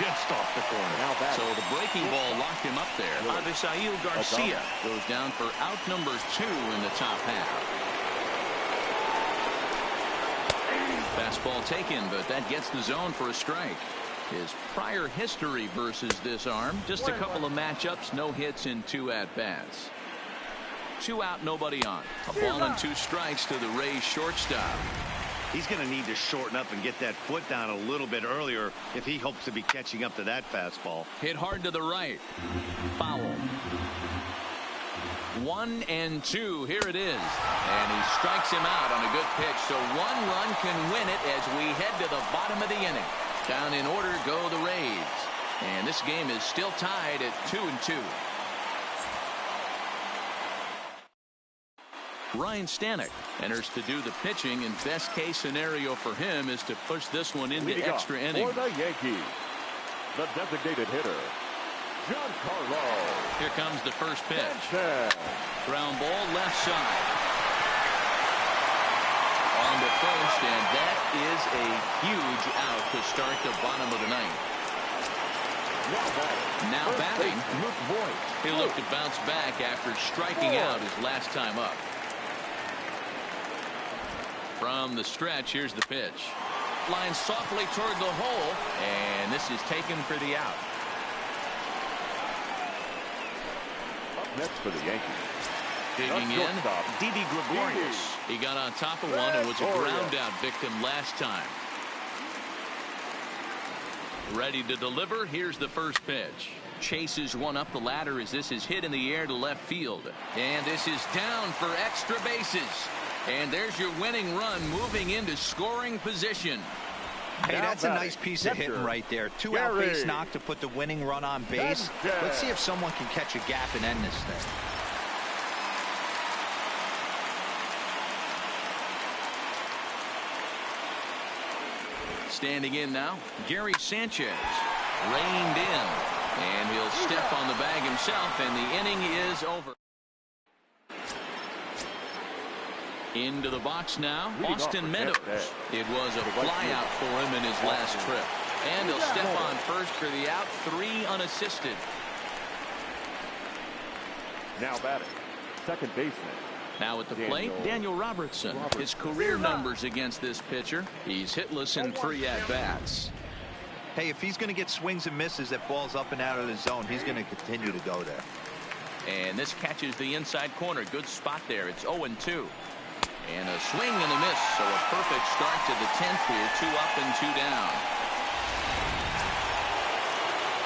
just off the corner. So the breaking ball locked him up there. Avisail Garcia goes down for out number 2 in the top half. Fastball taken, but that gets the zone for a strike. His prior history versus this arm, just a couple of matchups, no hits in 2 at-bats. 2 out, nobody on. A ball and 2 strikes to the Rays shortstop. He's going to need to shorten up and get that foot down a little bit earlier if he hopes to be catching up to that fastball. Hit hard to the right. Foul. 1-2. Here it is. And he strikes him out on a good pitch. So 1 run can win it as we head to the bottom of the inning. Down in order go the Rays. And this game is still tied at 2-2. Ryan Stanek enters to do the pitching, and best case scenario for him is to push this one into extra innings. For the Yankees, the designated hitter, Giancarlo. Here comes the first pitch. Ground ball left side. On to first, and that is a huge out to start the bottom of the ninth. Now batting, Luke Voigt. He looked to bounce back after striking out his last time up. From the stretch, here's the pitch. Line softly toward the hole, and this is taken for the out. Up next for the Yankees. Digging in, Didi Gregorius. He got on top of one and was a ground out victim last time. Ready to deliver. Here's the first pitch. Chases one up the ladder as this is hit in the air to left field. And this is down for extra bases. And there's your winning run moving into scoring position. Hey, that's a nice piece of hitting right there. 2 out base knock to put the winning run on base. Let's see if someone can catch a gap and end this thing. Standing in now, Gary Sanchez. Reined in. And he'll step on the bag himself, and the inning is over. Into the box now, Austin Meadows. It was a flyout for him in his last trip. And he'll step on first for the out, 3 unassisted. Now batting, second baseman. Now at the plate, Daniel Robertson. His career numbers against this pitcher. He's hitless in 3 at-bats. Hey, if he's going to get swings and misses that balls up and out of the zone, he's going to continue to go there. And this catches the inside corner. Good spot there. It's 0-2. And a swing and a miss. So a perfect start to the 10th here. 2 up and 2 down.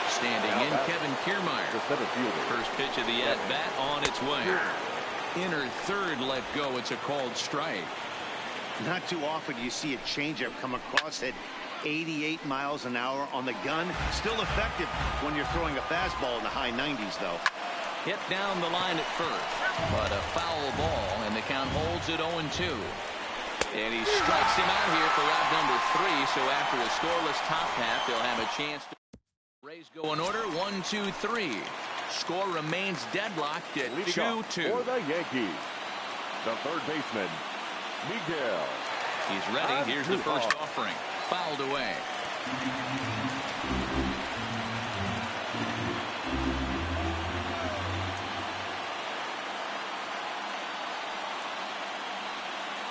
Standing in, Kevin Kiermaier. First pitch of the at-bat on its way. Inner third let go. It's a called strike. Not too often you see a changeup come across at 88 miles an hour on the gun. Still effective when you're throwing a fastball in the high 90s, though. Hit down the line at first, but a foul ball, and the count holds at 0-2. And he strikes him out here for out number 3, so after a scoreless top half, they'll have a chance to. Rays go in order, 1-2-3. Score remains deadlocked at 2-2. For the Yankees, the third baseman, Miguel. He's ready. Here's the first offering. Fouled away.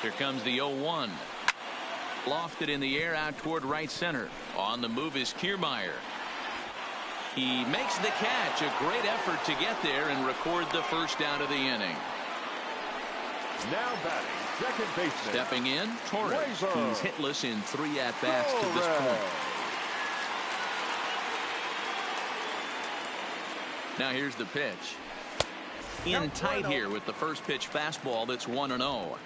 Here comes the 0-1. Lofted in the air out toward right center. On the move is Kiermaier. He makes the catch. A great effort to get there and record the first out of the inning. Now batting, second baseman. Stepping in, Torres. He's hitless in 3 at-bats to this point. Now here's the pitch. In tight here with the first pitch fastball that's 1-0.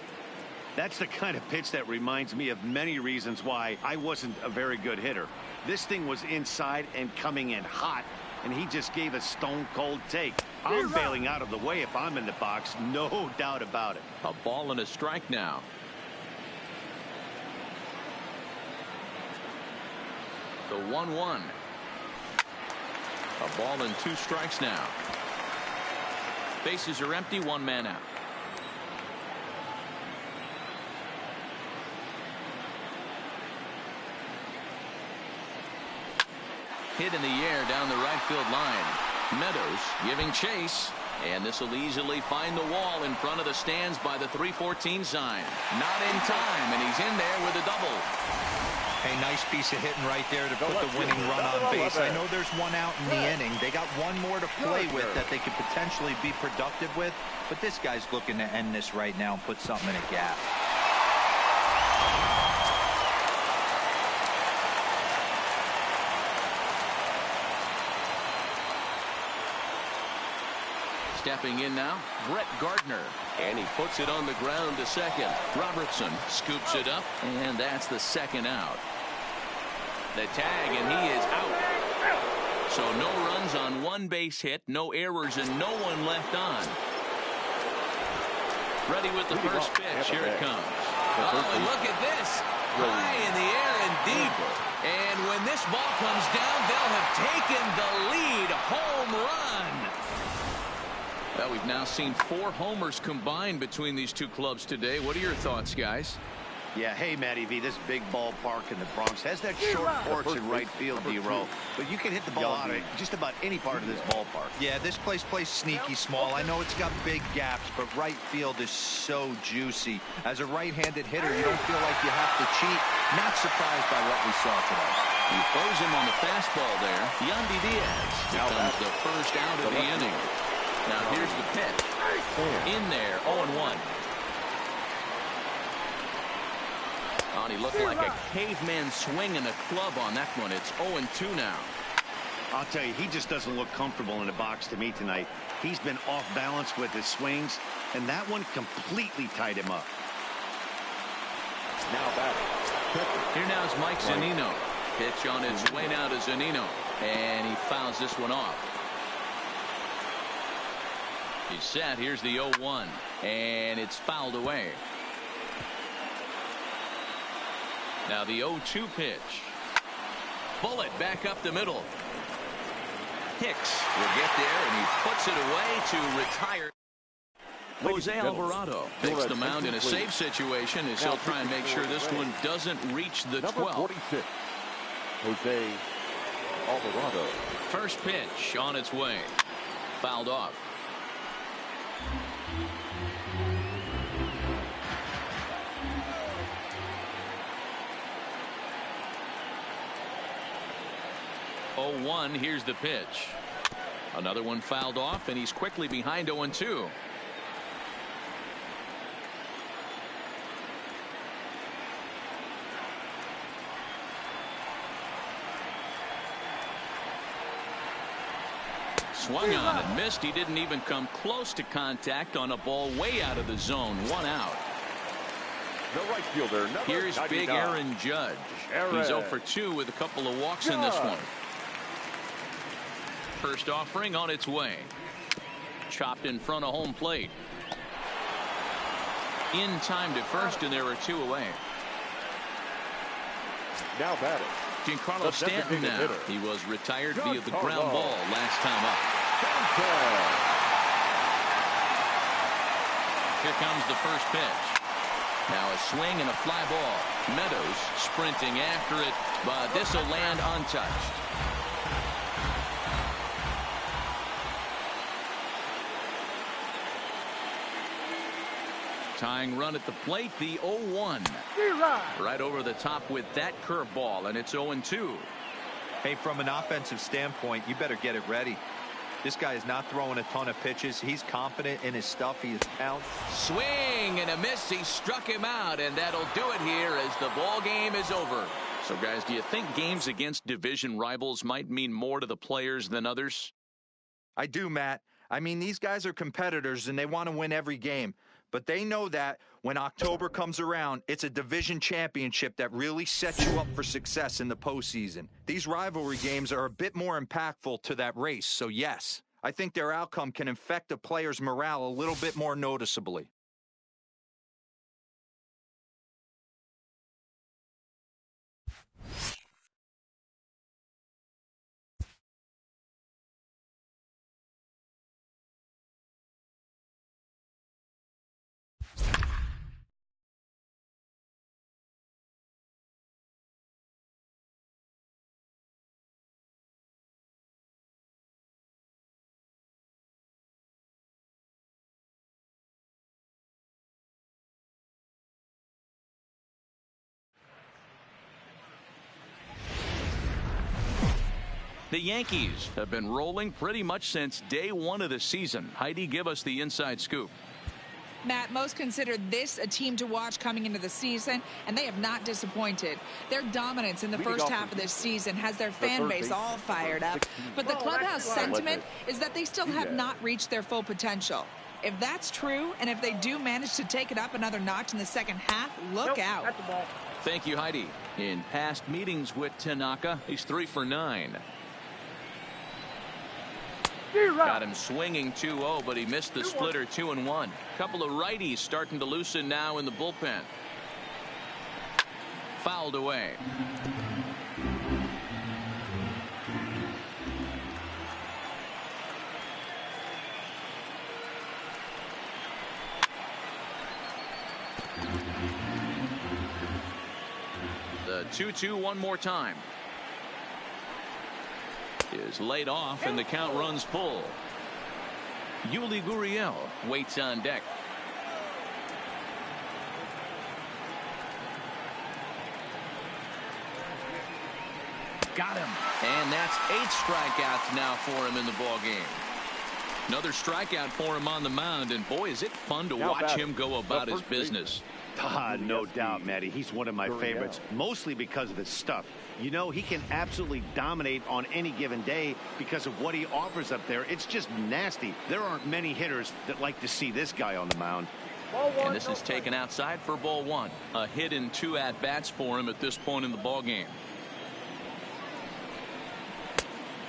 That's the kind of pitch that reminds me of many reasons why I wasn't a very good hitter. This thing was inside and coming in hot, and he just gave a stone-cold take. I'm bailing out of the way if I'm in the box, no doubt about it. A ball and a strike now. The 1-1. A ball and 2 strikes now. Bases are empty, one man out. Hit in the air down the right field line. Meadows giving chase. And this will easily find the wall in front of the stands by the 314 sign. Not in time, and he's in there with a double. A nice piece of hitting right there to put the winning run on base. I know there's one out in the inning. They got one more to play with that they could potentially be productive with. But this guy's looking to end this right now and put something in a gap. Stepping in now, Brett Gardner. And he puts it on the ground to second. Robertson scoops it up, and that's the second out. The tag, and he is out. So no runs on one base hit, no errors, and no one left on. Ready with the first pitch. Here it comes. Oh, and look at this. High in the air and deep. And when this ball comes down, they'll have taken the lead. Home run. Well, we've now seen 4 homers combined between these two clubs today. What are your thoughts, guys? Yeah, hey, Matty V, this big ballpark in the Bronx has that short porch in right field, D-Row. But you can hit the ball out of just about any part of this ballpark. Yeah, this place plays sneaky small. I know it's got big gaps, but right field is so juicy. As a right-handed hitter, you don't feel like you have to cheat. Not surprised by what we saw today. He throws him on the fastball there. Yandy Diaz becomes the first out of the inning. Now here's the pitch. In there, 0-1. Oh, he looked like a caveman swinging a club on that one. It's 0-2 now. I'll tell you, he just doesn't look comfortable in the box to me tonight. He's been off balance with his swings, and that one completely tied him up. Now batting. Here now is Mike Zunino. Pitch on its way now to Zunino, and he fouls this one off. He's set. Here's the 0-1, and it's fouled away. Now the 0-2 pitch. Bullet back up the middle. Hicks will get there, and he puts it away to retire. Jose Alvarado takes the mound in a save situation as he'll try and make sure this one doesn't reach the 12th. 46, Jose Alvarado. First pitch on its way. Fouled off. Oh, 1. Here's the pitch. Another one fouled off, and he's quickly behind 0-2. Swung on and missed. He didn't even come close to contact on a ball way out of the zone. 1 out. The right fielder, here's 99. big Aaron Judge. He's 0 for 2 with a couple of walks in this one. First offering on its way. Chopped in front of home plate. In time to first, and there are 2 away. Now batting. Giancarlo Stanton now. He was retired via the ground ball last time up. Here comes the first pitch. Now a swing and a fly ball. Meadows sprinting after it, but this will land untouched. Tying run at the plate, the 0-1. Right over the top with that curveball, and it's 0-2. Hey, from an offensive standpoint, you better get it ready. This guy is not throwing a ton of pitches. He's confident in his stuff. He is talented. Swing and a miss. He struck him out, and that'll do it here as the ball game is over. So, guys, do you think games against division rivals might mean more to the players than others? I do, Matt. I mean, these guys are competitors, and they want to win every game. But they know that when October comes around, it's a division championship that really sets you up for success in the postseason. These rivalry games are a bit more impactful to that race. So, yes, I think their outcome can affect a player's morale a little bit more noticeably. The Yankees have been rolling pretty much since day one of the season. Heidi, give us the inside scoop. Matt, most consider this a team to watch coming into the season, and they have not disappointed. Their dominance in the first half of this season has their fan base all fired up, but the clubhouse sentiment is that they still have not reached their full potential. If that's true, and if they do manage to take it up another notch in the second half, look out. Thank you, Heidi. In past meetings with Tanaka, he's 3 for 9. Got him swinging 2-0, but he missed the splitter 2-1. Couple of righties starting to loosen now in the bullpen. Fouled away. The 2-2 one more time. Is laid off and the count runs full. Yuli Gurriel waits on deck. Got him. And that's 8 strikeouts now for him in the ball game. Another strikeout for him on the mound, and boy, is it fun to watch him go about his business. No doubt, Matty. He's one of my favorites, mostly because of his stuff. You know, he can absolutely dominate on any given day because of what he offers up there. It's just nasty. There aren't many hitters that like to see this guy on the mound. And this is taken outside for ball 1. A hit in 2 at-bats for him at this point in the ball game.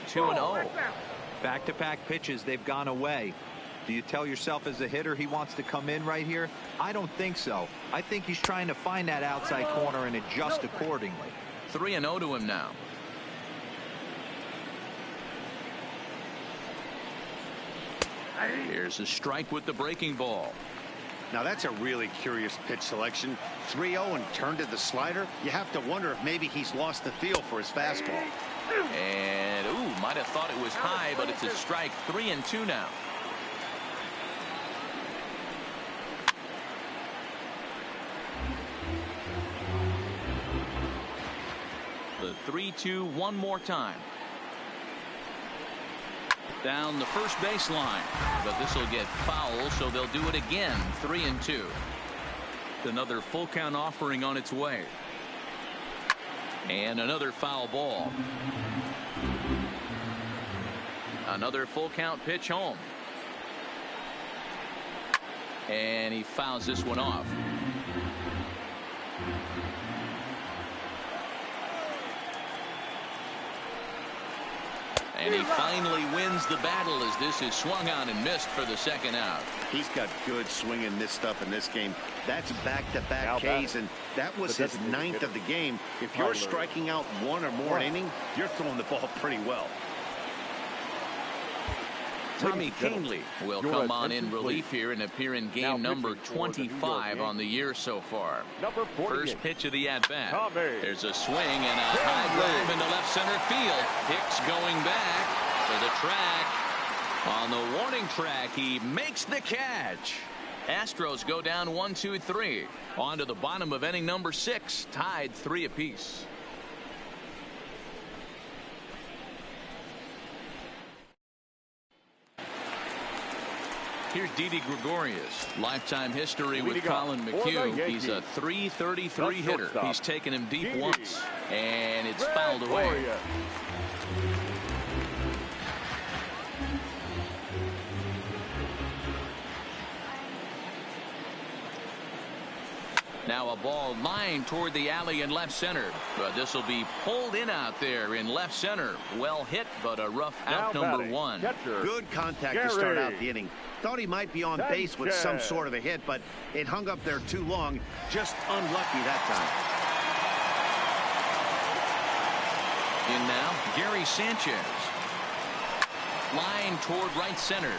2-0. Back-to-back pitches, they've gone away. Do you tell yourself as a hitter he wants to come in right here? I don't think so. I think he's trying to find that outside corner and adjust accordingly. 3-0 to him now. Here's a strike with the breaking ball. Now that's a really curious pitch selection. 3-0 and turned to the slider. You have to wonder if maybe he's lost the feel for his fastball. And might have thought it was high, but it's a strike. 3-2 now. The 3-2 one more time. Down the first baseline, but this will get foul, so they'll do it again. 3-2. Another full count offering on its way. And another foul ball. Another full count pitch home. And he fouls this one off. And he finally wins the battle as this is swung on and missed for the second out. He's got good swing in this stuff in this game. That's back-to-back Ks, and that was his 9th of the game. If you're striking out 1 or more inning, you're throwing the ball pretty well. Tommy Canely will come on in relief here and appear in game number 25 on the year so far. First pitch of the at-bat. There's a swing and a high drive into left center field. Hicks going back to the track. On the warning track, he makes the catch. Astros go down 1-2-3. On to the bottom of inning number 6, tied 3 apiece. Here's Didi Gregorius. Lifetime history with Colin McHugh. He's a .333 hitter. He's taken him deep once, and it's fouled away. Now a ball lined toward the alley in left center, but this will be pulled in out there in left center. Well hit, but a rough out number 1. Good contact to start out the inning. Thought he might be on base with some sort of a hit, but it hung up there too long. Just unlucky that time. In now, Gary Sanchez. Line toward right center.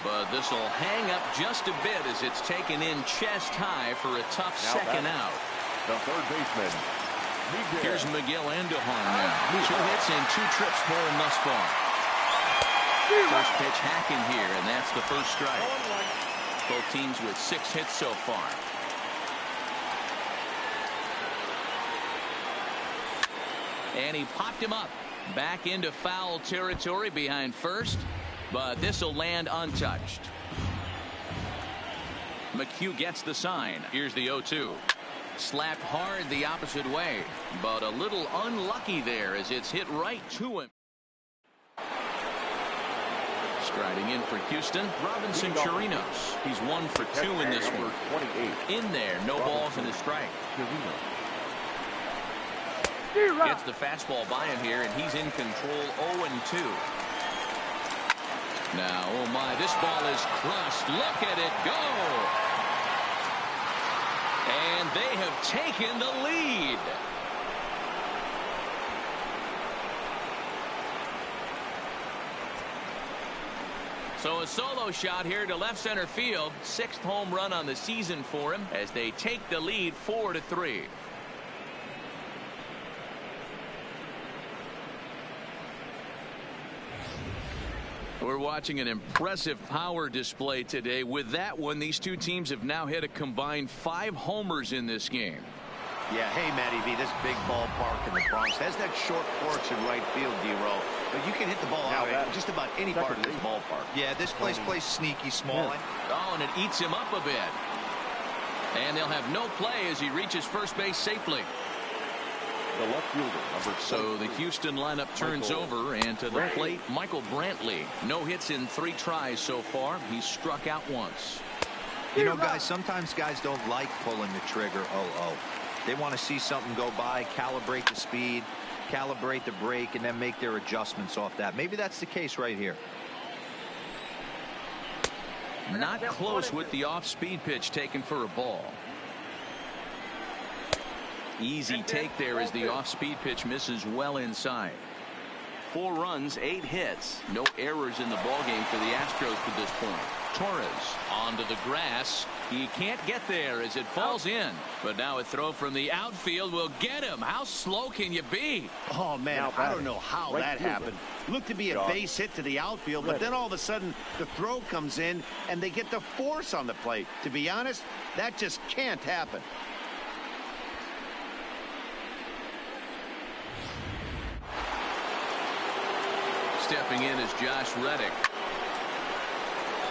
But this will hang up just a bit as it's taken in chest high for a tough second out. The third baseman. Here's Miguel Andujar now. 2 hits and 2 trips for him thus far. First pitch hacking here, and that's the first strike. Both teams with 6 hits so far. And he popped him up. Back into foul territory behind first, but this will land untouched. McHugh gets the sign. Here's the 0-2. Slapped hard the opposite way, but a little unlucky there as it's hit right to him. Striding in for Houston, Robinson Chirinos. He's 1 for 2 in this one. In there, no balls and a strike. Gets the fastball by him here, and he's in control. 0-2. Now, oh my, this ball is crushed. Look at it go. And they have taken the lead. So a solo shot here to left center field. 6th home run on the season for him as they take the lead 4-3. We're watching an impressive power display today. With that one, these two teams have now hit a combined 5 homers in this game. Yeah, hey, Matty V, this big ballpark in the Bronx has that short porch in right field, D-Row. But you can hit the ball out at just about any part of this ballpark. Yeah, this place plays sneaky small. Oh, and it eats him up a bit. And they'll have no play as he reaches first base safely. The left fielder, so the Houston lineup turns over, and to the plate, Michael Brantley. No hits in 3 tries so far. He's struck out once. You know, guys, sometimes guys don't like pulling the trigger 0-0. They want to see something go by, calibrate the speed, calibrate the brake, and then make their adjustments off that. Maybe that's the case right here. Not close with the off-speed pitch taken for a ball. Easy take there as the off-speed pitch misses well inside. 4 runs, 8 hits. No errors in the ballgame for the Astros to this point. Torres onto the grass. He can't get there as it falls in. But now a throw from the outfield will get him. How slow can you be? Oh, man, I don't know how that happened. Looked to be a base hit to the outfield, but then all of a sudden the throw comes in and they get the force on the plate. To be honest, that just can't happen. Stepping in is Josh Reddick.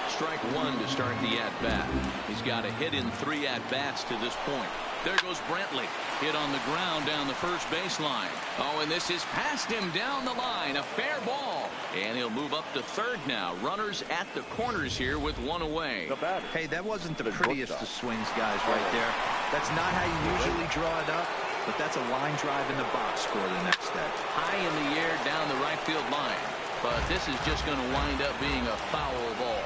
Strike 1 to start the at-bat. He's got a hit in 3 at-bats to this point. There goes Brantley. Hit on the ground down the first baseline. Oh, and this is past him down the line. A fair ball. And he'll move up to third now. Runners at the corners here with 1 away. Hey, that wasn't the prettiest of swings, guys, right there. That's not how you usually draw it up, but that's a line drive in the box score the next day. High in the air down the right field line. But this is just going to wind up being a foul ball.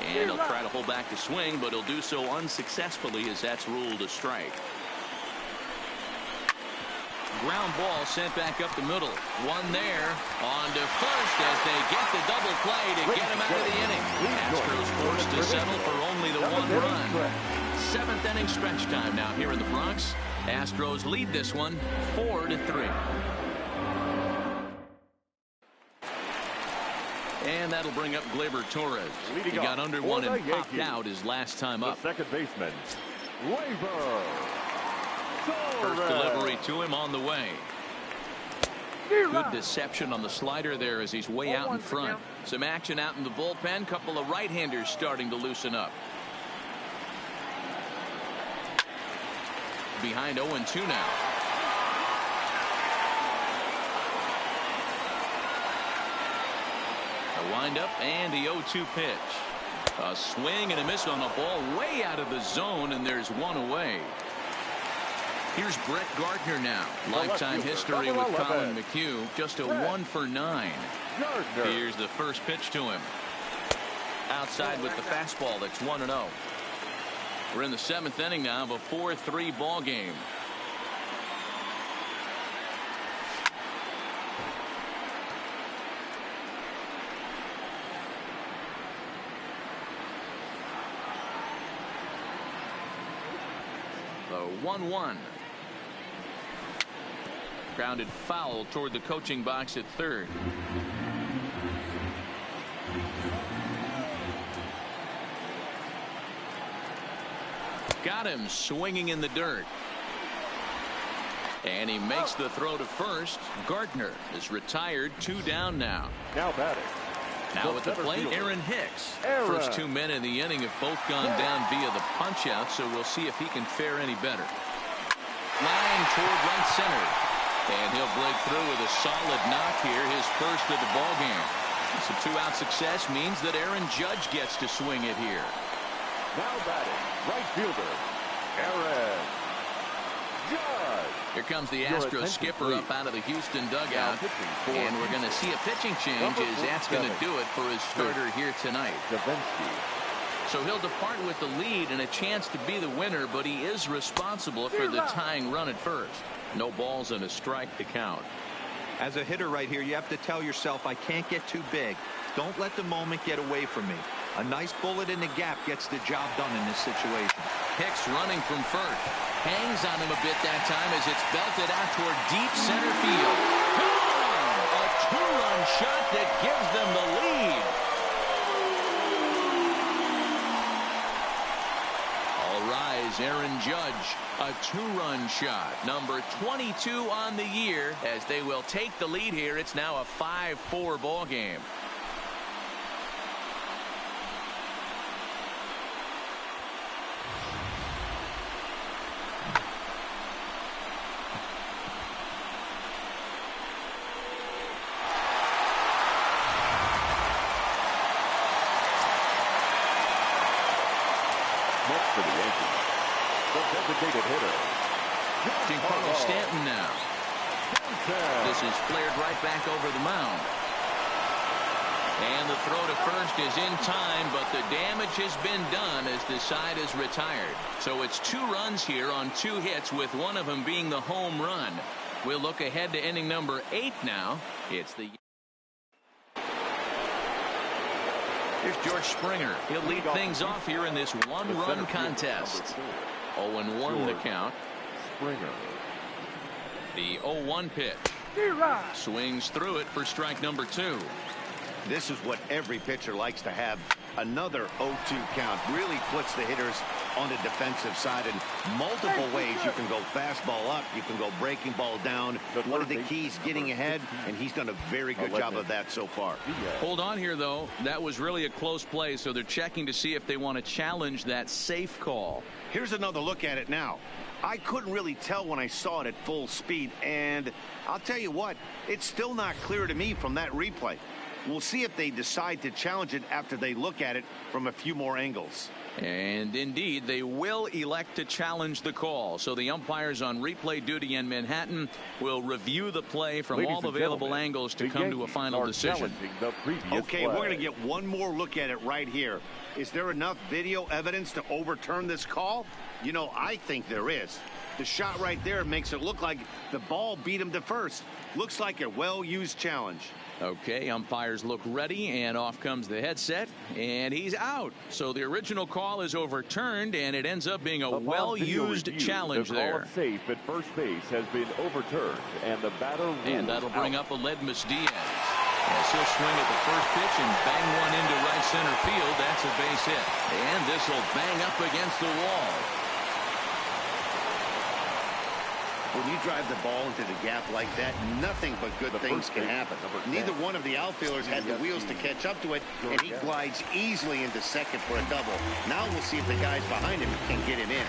And he'll try to hold back the swing, but he'll do so unsuccessfully as that's ruled a strike. Ground ball sent back up the middle. 1 there. On to first as they get the double play to get him out of the inning. Astros forced to settle for only the 1 run. 7th inning stretch time now here in the Bronx. Astros lead this one 4-3. And that'll bring up Gleyber Torres. He got under 1 and popped out his last time up. Second baseman, Gleyber Torres. First delivery to him on the way. Good deception on the slider there as he's way out in front. Some action out in the bullpen. Couple of right-handers starting to loosen up. Behind 0-2 now. Wind up and the 0-2 pitch. A swing and a miss on the ball way out of the zone, and there's 1 away. Here's Brett Gardner now. Lifetime history with Colin McHugh. Just a 1 for 9. Here's the first pitch to him. Outside with the fastball. That's 1-0. We're in the 7th inning now of a 4-3 ball game. The 1-1. Grounded foul toward the coaching box at third. Got him swinging in the dirt. And he makes the throw to first. Gardner is retired, 2 down now. Now batting. Now at the plate, Aaron Hicks. First 2 men in the inning have both gone down via the punch-out, so we'll see if he can fare any better. Line toward right center. And he'll break through with a solid knock here, his first of the ballgame. So 2-out success means that Aaron Judge gets to swing it here. Now batting, right fielder, Aaron Judge. Here comes the Astros skipper up out of the Houston dugout. And we're going to see a pitching change as that's going to do it for his starter here tonight. So he'll depart with the lead and a chance to be the winner, but he is responsible for the tying run at first. No balls and a strike to count. As a hitter right here, you have to tell yourself, I can't get too big. Don't let the moment get away from me. A nice bullet in the gap gets the job done in this situation. Hicks running from first. Hangs on him a bit that time as it's belted out toward deep center field. A 2-run shot that gives them the lead. All rise, Aaron Judge. A 2-run shot. Number 22 on the year as they will take the lead here. It's now a 5-4 ball game. Next for the Yankees, the designated hitter, Giancarlo Stanton now. This is flared right back over the mound. And the throw to first is in time, but the damage has been done as the side is retired. So it's 2 runs here on 2 hits, with one of them being the home run. We'll look ahead to inning number 8 now. It's the Here's George Springer. He'll lead things off here in this 1-run contest. 0-1 the count. Springer. The 0-1 pitch. Swings through it for strike number 2. This is what every pitcher likes to have. Another 0-2 count really puts the hitters on the defensive side in multiple ways. You can go fastball up, you can go breaking ball down. One of the keys, getting ahead, and he's done a very good job of that so far. Hold on here, though. That was really a close play, so they're checking to see if they want to challenge that safe call. Here's another look at it now. I couldn't really tell when I saw it at full speed, and I'll tell you what, it's still not clear to me from that replay. We'll see if they decide to challenge it after they look at it from a few more angles. And indeed, they will elect to challenge the call. So the umpires on replay duty in Manhattan will review the play from all available angles to come to a final decision. Okay, we're going to get one more look at it right here. Is there enough video evidence to overturn this call? You know, I think there is. The shot right there makes it look like the ball beat him to first. Looks like a well-used challenge. Okay, umpires look ready, and off comes the headset, and he's out. So the original call is overturned, and it ends up being a well-used challenge there. The call safe at first base has been overturned, and the batter rules and that'll bring out. up Aledmus Diaz. Yes, he'll swing at the first pitch and bang one into right center field. That's a base hit. And this will bang up against the wall. When you drive the ball into the gap like that, nothing but good things can happen. Neither one of the outfielders had the wheels to catch up to it, and he glides easily into second for a double. Now we'll see if the guys behind him can get him in.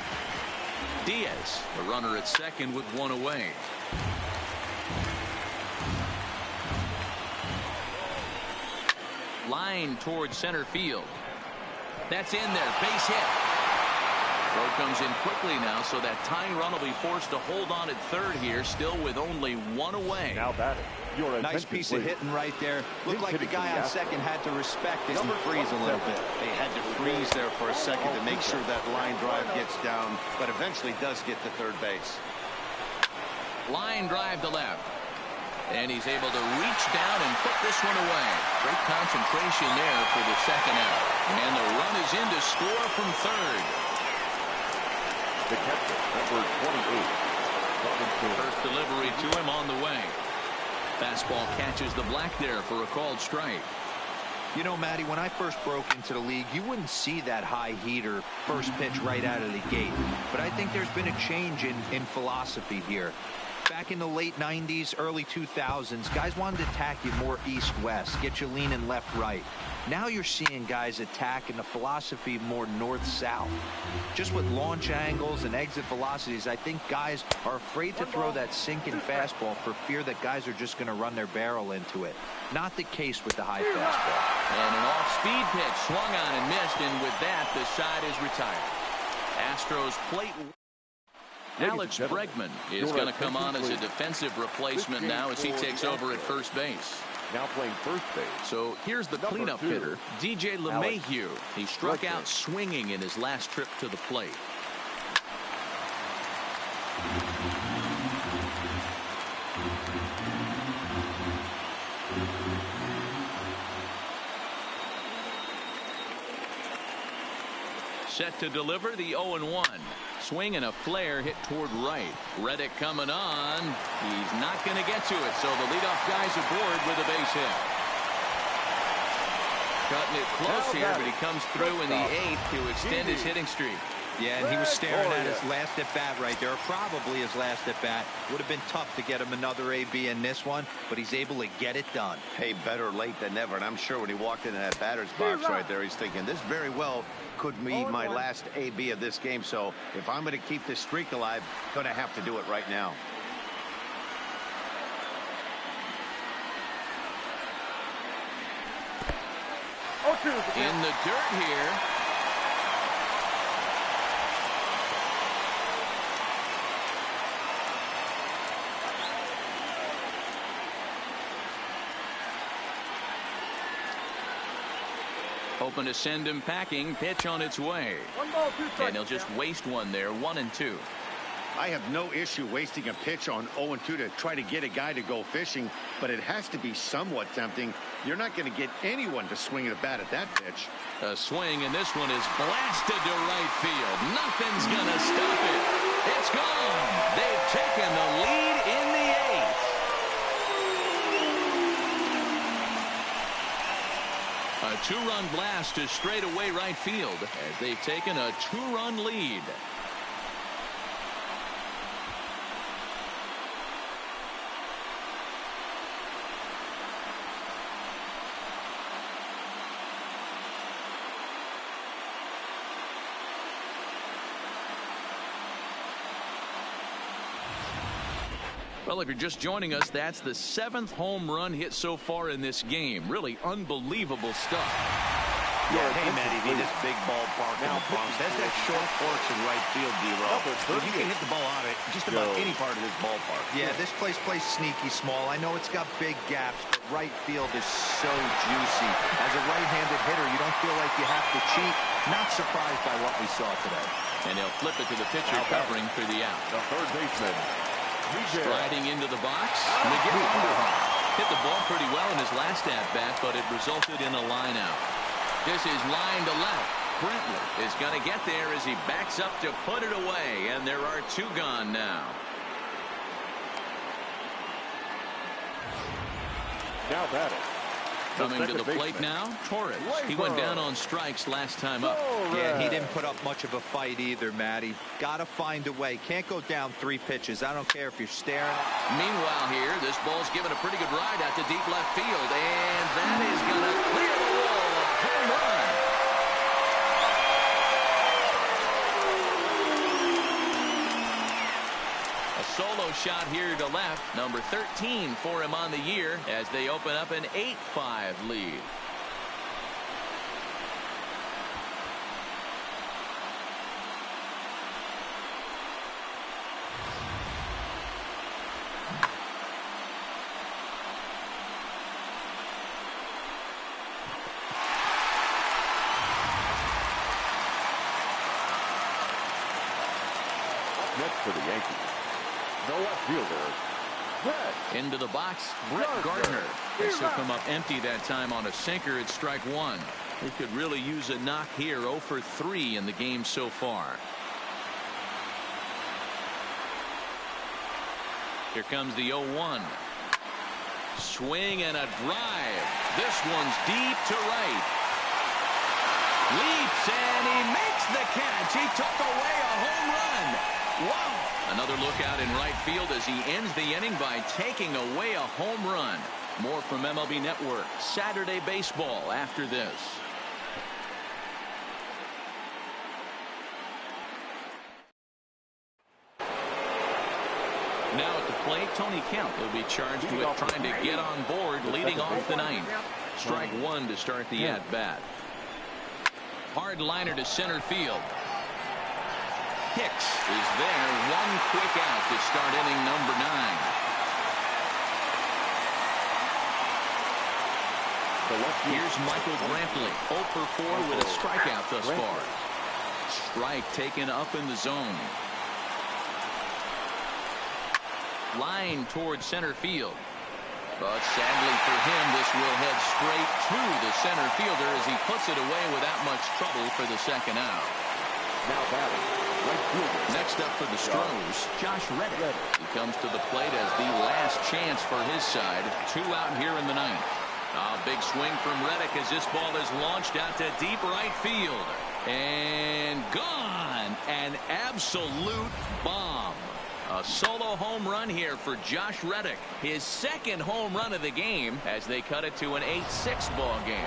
Diaz, the runner at second with one away. Line towards center field. That's in there. Base hit. Throw comes in quickly now, so that tying run will be forced to hold on at third here, still with only one away. Now batting. Nice piece of hitting right there. Looked like the guy on second had to respect it and freeze a little bit. They had to freeze there for a second to make sure that line drive gets down, but eventually does get to third base. Line drive to left. And he's able to reach down and put this one away. Great concentration there for the second out. And the run is in to score from third. The catcher, number 28. First delivery to him on the way. Fastball catches the black there for a called strike. You know, Matty, when I first broke into the league, you wouldn't see that high heater first pitch right out of the gate. But I think there's been a change in philosophy here. Back in the late 90s, early 2000s, guys wanted to attack you more east-west, get you leaning left-right. Now you're seeing guys attack in the philosophy more north-south. Just with launch angles and exit velocities, I think guys are afraid to throw that sinking fastball for fear that guys are just going to run their barrel into it. Not the case with the high fastball. And an off-speed pitch swung on and missed, and with that, the side is retired. Astros plate. Alex Bregman is going to come on as a defensive replacement now as he takes over at first base. Now playing first base. So here's the cleanup hitter, DJ LeMahieu. He struck out swinging in his last trip to the plate. Set to deliver the 0-1. Swing and a flare hit toward right. Reddick coming on. He's not going to get to it, so the leadoff guy's aboard with a base hit. Cutting it close here, but he comes through in the 8th to extend his hitting streak. Yeah, and he was staring at his last at-bat right there, or probably his last at-bat. Would have been tough to get him another AB in this one, but he's able to get it done. Hey, better late than never, and I'm sure when he walked into that batter's box right there, he's thinking, this very well could be my last AB of this game, so if I'm going to keep this streak alive, going to have to do it right now. In the dirt here. Hoping to send him packing. Pitch on its way. And he'll just waste one there. 1-2. I have no issue wasting a pitch on 0-2 to try to get a guy to go fishing, but it has to be somewhat tempting. You're not going to get anyone to swing a bat at that pitch. A swing, and this one is blasted to right field. Nothing's going to stop it. It's gone. They've taken the lead in the 8th. A 2-run blast to straightaway right field as they've taken a 2-run lead. Well, if you're just joining us, that's the 7th home run hit so far in this game. Really unbelievable stuff. Yeah, hey, Matty, this big ballpark in the Bronx. That's that short porch in right field, D-Roll. You can hit the ball out of just about any part of this ballpark. Yeah, this place plays sneaky small. I know it's got big gaps, but right field is so juicy. As a right-handed hitter, you don't feel like you have to cheat. Not surprised by what we saw today. And he'll flip it to the pitcher covering for the out. The third baseman. Striding into the box. McGill hit the ball pretty well in his last at-bat, but it resulted in a line out. This is line to left. Brentwood is going to get there as he backs up to put it away, and there are 2 gone now. Now batting. Coming to the plate now, Torres. He went down on strikes last time up. Yeah, he didn't put up much of a fight either, Matty. Got to find a way. Can't go down 3 pitches. I don't care if you're staring. Meanwhile here, this ball's given a pretty good ride out to deep left field, and that is going to clear the wall. Home run. A solo shot here to left, number 13 for him on the year as they open up an 8-5 lead. Next for the Yankees, the left fielder, Brett. Into the box, Brett Gardner. As he'll come up empty that time on a sinker at strike 1. He could really use a knock here. 0 for 3 in the game so far. Here comes the 0-1. Swing and a drive. This one's deep to right. Leaps and he makes the catch. He took away a home run. Wow. Another look out in right field as he ends the inning by taking away a home run. More from MLB Network Saturday Baseball after this. Now at the plate, Tony Kemp will be charged with trying to get on board, leading off the ninth. Strike one to start the at-bat. Hard liner to center field. Hicks is there. One quick out to start inning number 9. Here's Michael Brantley, 0 for 4 with a strikeout thus far. Strike taken up in the zone. Line towards center field. But sadly for him, this will head straight to the center fielder as he puts it away without much trouble for the second out. Now batting, right fielder. Next up for the Stros, Josh Reddick. He comes to the plate as the last chance for his side. 2 out here in the ninth. A big swing from Reddick as this ball is launched out to deep right field. And gone. An absolute bomb. A solo home run here for Josh Reddick. His second home run of the game as they cut it to an 8-6 ball game.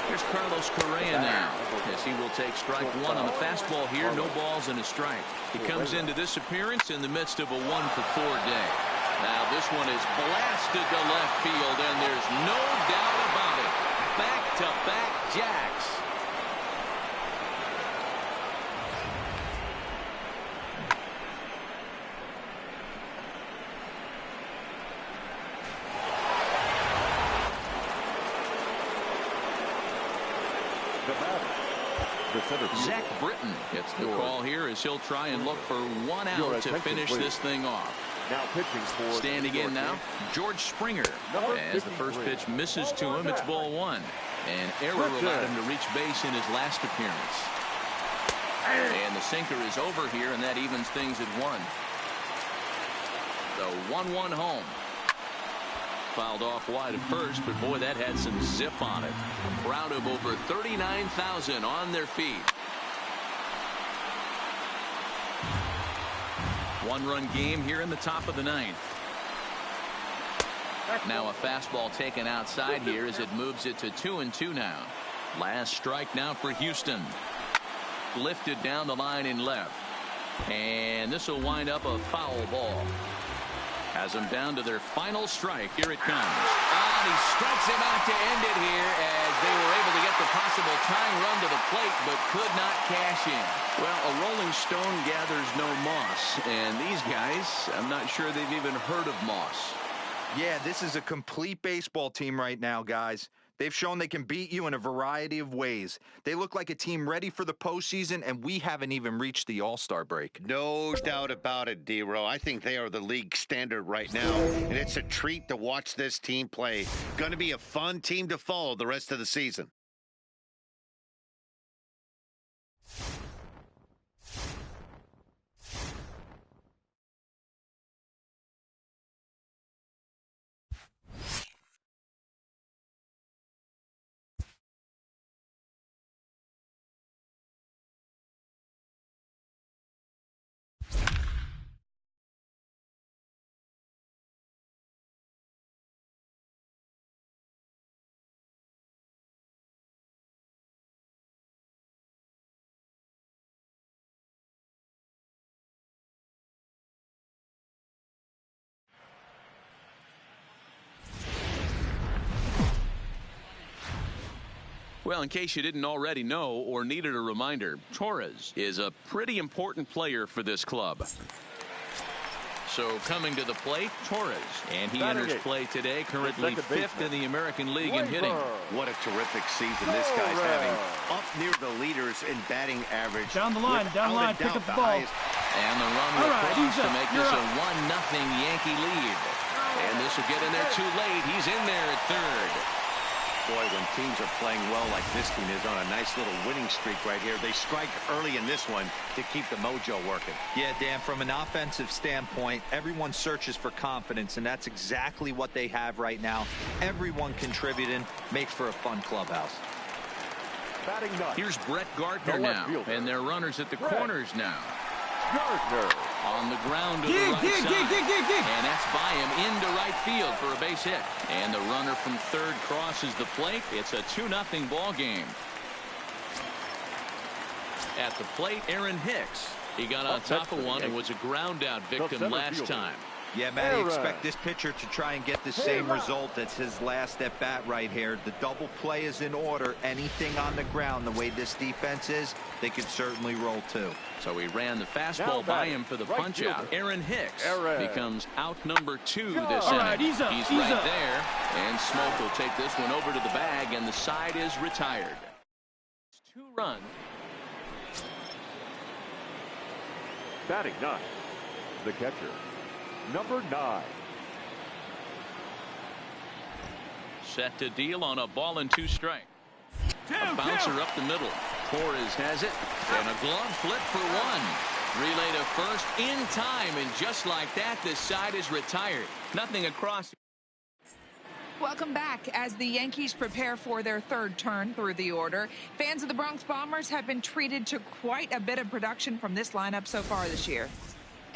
Here's Carlos Correa now as he will take strike one on the fastball here. No balls and a strike. He comes into this appearance in the midst of a 1 for 4 day. Now this one is blasted to left field, and there's no doubt about it. Back-to-back jacks. Zach Britton gets the call here as he'll try and look for 1 out to finish this thing off. Now pitching for standing in now, George Springer. As the first pitch misses to him, it's ball 1. An error allowed him to reach base in his last appearance. And the sinker is over here, and that evens things at 1. The 1-1 home. Fouled off wide at first, but boy, that had some zip on it. A crowd of over 39,000 on their feet. 1-run game here in the top of the 9th. Now a fastball taken outside here as it moves it to 2-2 now. Last strike now for Houston. Lifted down the line in left. And this will wind up a foul ball. Has them down to their final strike. Here it comes. And he strikes him out to end it here as they were able to get the possible tying run to the plate but could not cash in. Well, a rolling stone gathers no moss. And these guys, I'm not sure they've even heard of moss. Yeah, this is a complete baseball team right now, guys. They've shown they can beat you in a variety of ways. They look like a team ready for the postseason, and we haven't even reached the All-Star break. No doubt about it, D-Row. I think they are the league standard right now, and it's a treat to watch this team play. Going to be a fun team to follow the rest of the season. Well, in case you didn't already know or needed a reminder, Torres is a pretty important player for this club. So coming to the plate, Torres, and he enters play today, currently 5th in the American League in hitting. What a terrific season this guy's having. Up near the leaders in batting average. Down the line, pick up the ball. And the run will cross to make this a 1-0 Yankee lead. And this will get in there too late. He's in there at third. Boy, when teams are playing well like this team is on a nice little winning streak right here, they strike early in this one to keep the mojo working. Yeah, Dan, from an offensive standpoint, everyone searches for confidence, and that's exactly what they have right now. Everyone contributing makes for a fun clubhouse. Here's Brett Gardner now, and their runners at the corners now. Gardner. On the ground to the right side. And that's by him into right field for a base hit. And the runner from third crosses the plate. It's a 2-0 ball game. At the plate, Aaron Hicks. He got on top of one and was a ground out victim last time. Yeah, man, you expect this pitcher to try and get the same result as his last at bat right here. The double play is in order. Anything on the ground, the way this defense is, they could certainly roll too. So he ran the fastball by him for the punch out. Aaron Hicks becomes out number 2 this inning. He's right there. And Smoke will take this one over to the bag, and the side is retired. 2 runs. Batting 9, the catcher, number 9. Set to deal on a ball and 2 strikes. A bouncer up the middle. Torres has it, and a glove flip for 1. Relay to first in time, and just like that, this side is retired. Nothing across. Welcome back. As the Yankees prepare for their third turn through the order, fans of the Bronx Bombers have been treated to quite a bit of production from this lineup so far this year.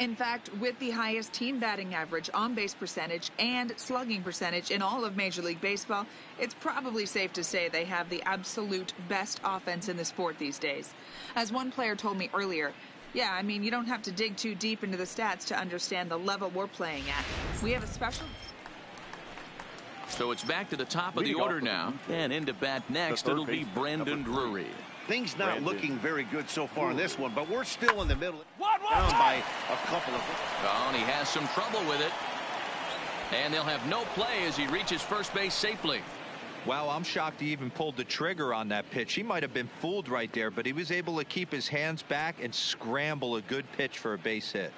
In fact, with the highest team batting average, on-base percentage, and slugging percentage in all of Major League Baseball, it's probably safe to say they have the absolute best offense in the sport these days. As one player told me earlier, yeah, I mean, you don't have to dig too deep into the stats to understand the level we're playing at. We have a special... So it's back to the top of the order now, and into bat next, it'll be Brandon Drury. Things not looking very good so far in this one, but we're still in the middle. Down by a couple of... Oh, and he has some trouble with it. And they'll have no play as he reaches first base safely. Wow, I'm shocked he even pulled the trigger on that pitch. He might have been fooled right there, but he was able to keep his hands back and scramble a good pitch for a base hit.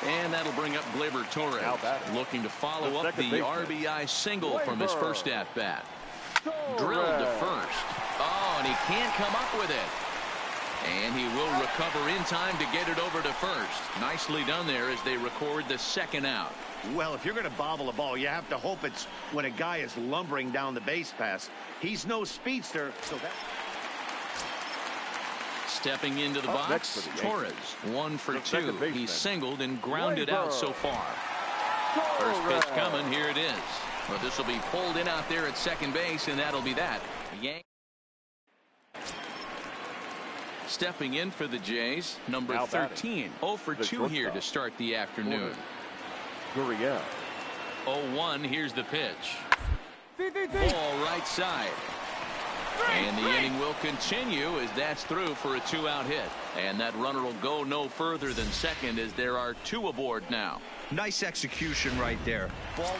And that'll bring up Gleyber Torres, looking to follow up the RBI single from his first at-bat. Drilled to first. Oh, and he can't come up with it. And he will recover in time to get it over to first. Nicely done there as they record the second out. Well, if you're going to bobble a ball, you have to hope it's when a guy is lumbering down the base pass. He's no speedster, so that... Stepping into the box, Torres, 1 for 2. He's singled and grounded out so far. First pitch coming, here it is. But this will be pulled in out there at second base, and that'll be that. Stepping in for the Jays, number 13. 0 for 2 here to start the afternoon. 0-1, here's the pitch. Ball right side. And the inning will continue as that's through for a 2-out hit. And that runner will go no further than second as there are 2 aboard now. Nice execution right there. Ball.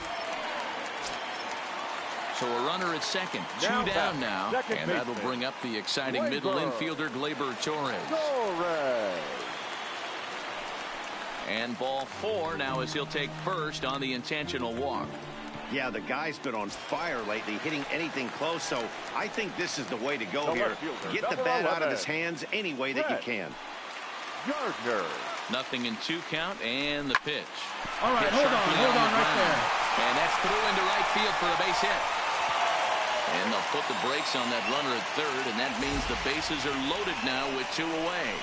So a runner at second. 2 down now. And that'll bring up the exciting middle infielder Gleyber Torres. And ball 4 now as he'll take first on the intentional walk. Yeah, the guy's been on fire lately, hitting anything close, so I think this is the way to go here. Get the bat out of his hands any way that you can. Gardner. Nothing in 2 count, and the pitch. All right, hold on right there. And that's through into right field for a base hit. And they'll put the brakes on that runner at third, and that means the bases are loaded now with 2 away.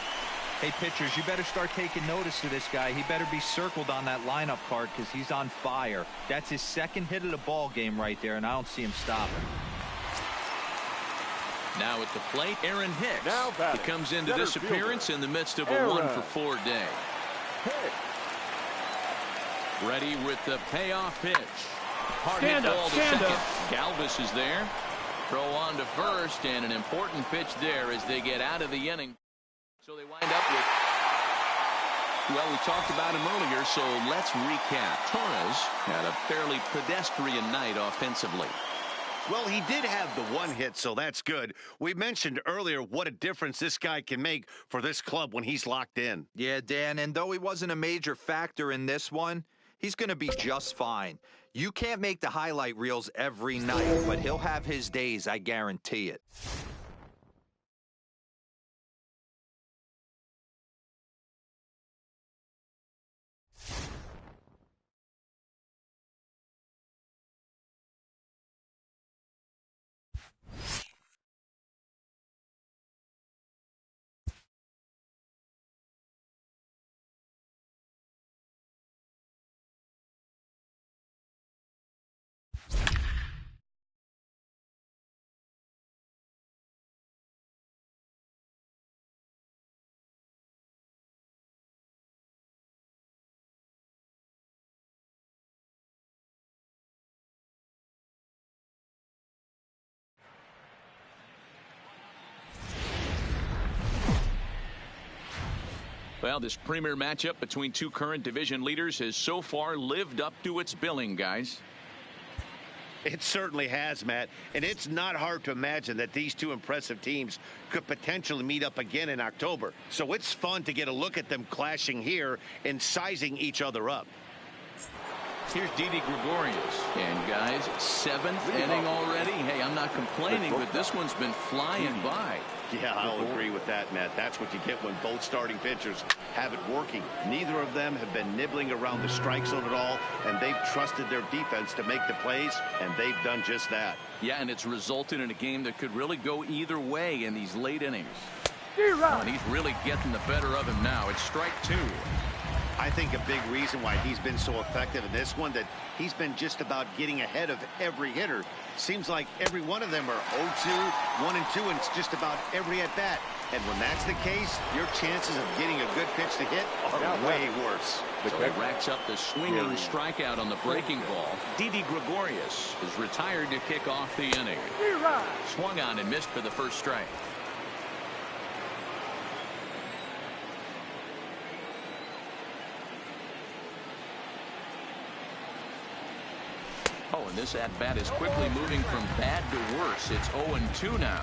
Hey, pitchers, you better start taking notice of this guy. He better be circled on that lineup card because he's on fire. That's his second hit of the ball game right there, and I don't see him stopping. Now at the plate, Aaron Hicks. He comes into this appearance in the midst of a 1-for-4 day. Ready with the payoff pitch. Hard hit ball to second. Galvis is there. Throw on to first, and an important pitch there as they get out of the inning. So they wind up with, well, we talked about him earlier, so let's recap. Torres had a fairly pedestrian night offensively. Well, he did have the 1 hit, so that's good. We mentioned earlier what a difference this guy can make for this club when he's locked in. Yeah, Dan, and though he wasn't a major factor in this one, he's going to be just fine. You can't make the highlight reels every night, but he'll have his days, I guarantee it. Well, this premier matchup between two current division leaders has so far lived up to its billing, guys. It certainly has, Matt, and it's not hard to imagine that these two impressive teams could potentially meet up again in October. So it's fun to get a look at them clashing here and sizing each other up. Here's Didi Gregorius. And, guys, 7th inning already. Hey, I'm not complaining, but this one's been flying by. Yeah, I'll agree with that, Matt. That's what you get when both starting pitchers have it working. Neither of them have been nibbling around the strike zone at all, and they've trusted their defense to make the plays, and they've done just that. Yeah, and it's resulted in a game that could really go either way in these late innings. Oh, and he's really getting the better of him now. It's strike 2. I think a big reason why he's been so effective in this one, that he's been just about getting ahead of every hitter. Seems like every one of them are 0-2, 1-2, and it's just about every at-bat. And when that's the case, your chances of getting a good pitch to hit are way worse. So he racks up the swinging strikeout on the breaking ball. Didi Gregorius is retired to kick off the inning. Swung on and missed for the first strike. Oh, and this at-bat is quickly moving from bad to worse. It's 0-2 now.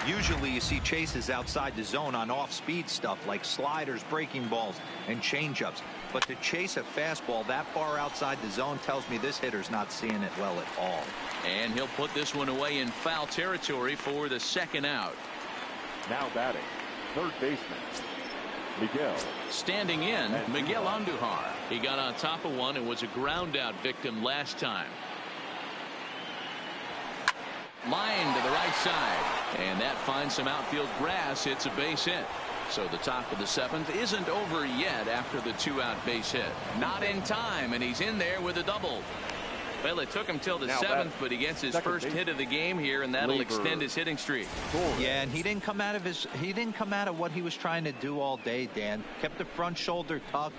Usually you see chases outside the zone on off-speed stuff like sliders, breaking balls, and changeups. But to chase a fastball that far outside the zone tells me this hitter's not seeing it well at all. And he'll put this one away in foul territory for the second out. Now batting, third baseman, Miguel. Standing in, Miguel Andujar. He got on top of one and was a ground out victim last time. Line to the right side, and that finds some outfield grass. It's a base hit. So the top of the 7th isn't over yet after the 2-out base hit. Not in time, and he's in there with a double. Well, it took him till the 7th, but he gets his first hit of the game here, and that'll extend his hitting streak. Yeah, and he didn't come out of what he was trying to do all day, Dan. Kept the front shoulder tucked,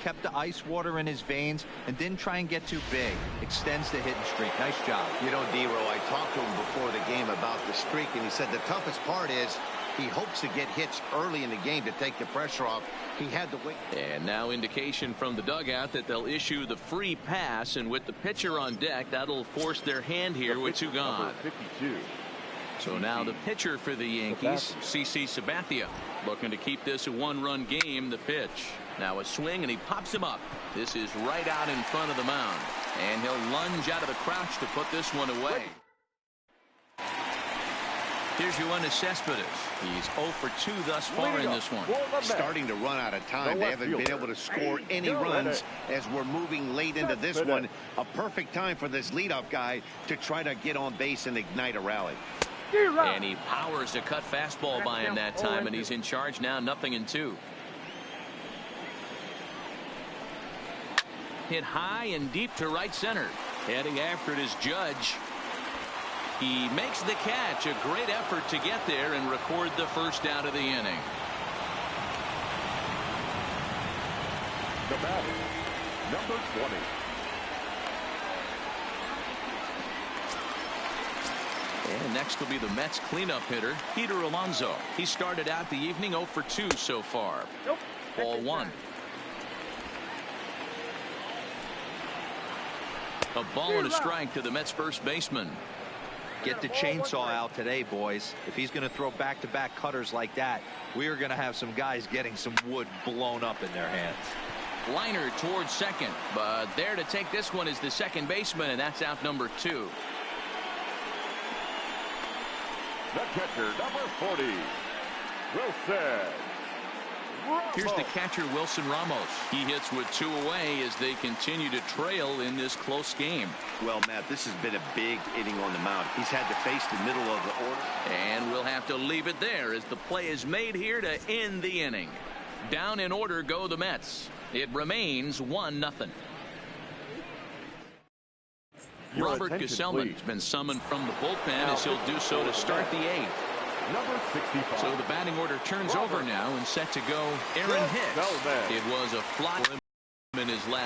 kept the ice water in his veins, and didn't try and get too big. Extends the hitting streak. Nice job. You know, D-Row, I talked to him before the game about the streak, and he said the toughest part is he hopes to get hits early in the game to take the pressure off. He had to wait. And now indication from the dugout that they'll issue the free pass, and with the pitcher on deck, that'll force their hand here with 2 gone. 52. So now the pitcher for the Yankees, CC Sabathia, looking to keep this a 1-run game. The pitch. Now a swing, and he pops him up. This is right out in front of the mound, and he'll lunge out of the crouch to put this one away. Here's Yoenis Cespedes. He's 0 for 2 thus far in this one. Starting to run out of time. They haven't been able to score any runs as we're moving late into this one. A perfect time for this leadoff guy to try to get on base and ignite a rally. And he powers a cut fastball by him that time, and he's in charge now, 0-2. Hit high and deep to right center. Heading after it is Judge. He makes the catch. A great effort to get there and record the first out of the inning. The batter, number 20. And next will be the Mets cleanup hitter, Peter Alonso. He started out the evening 0 for 2 so far. Ball 1. A ball and a strike to the Mets first baseman. Get the chainsaw out today, boys. If he's going to throw back-to-back cutters like that, we are going to have some guys getting some wood blown up in their hands. Liner towards second, but there to take this one is the second baseman, and that's out number 2. The catcher, number 40, Wilson. Here's the catcher, Wilson Ramos. He hits with 2 away as they continue to trail in this close game. Well, Matt, this has been a big inning on the mound. He's had to face the middle of the order. And we'll have to leave it there as the play is made here to end the inning. Down in order go the Mets. It remains 1-0. Robert Gesellman has been summoned from the bullpen as he'll do so to start the 8th. Number 65. So the batting order turns over now, and set to go Aaron Hicks. It was a fly in his last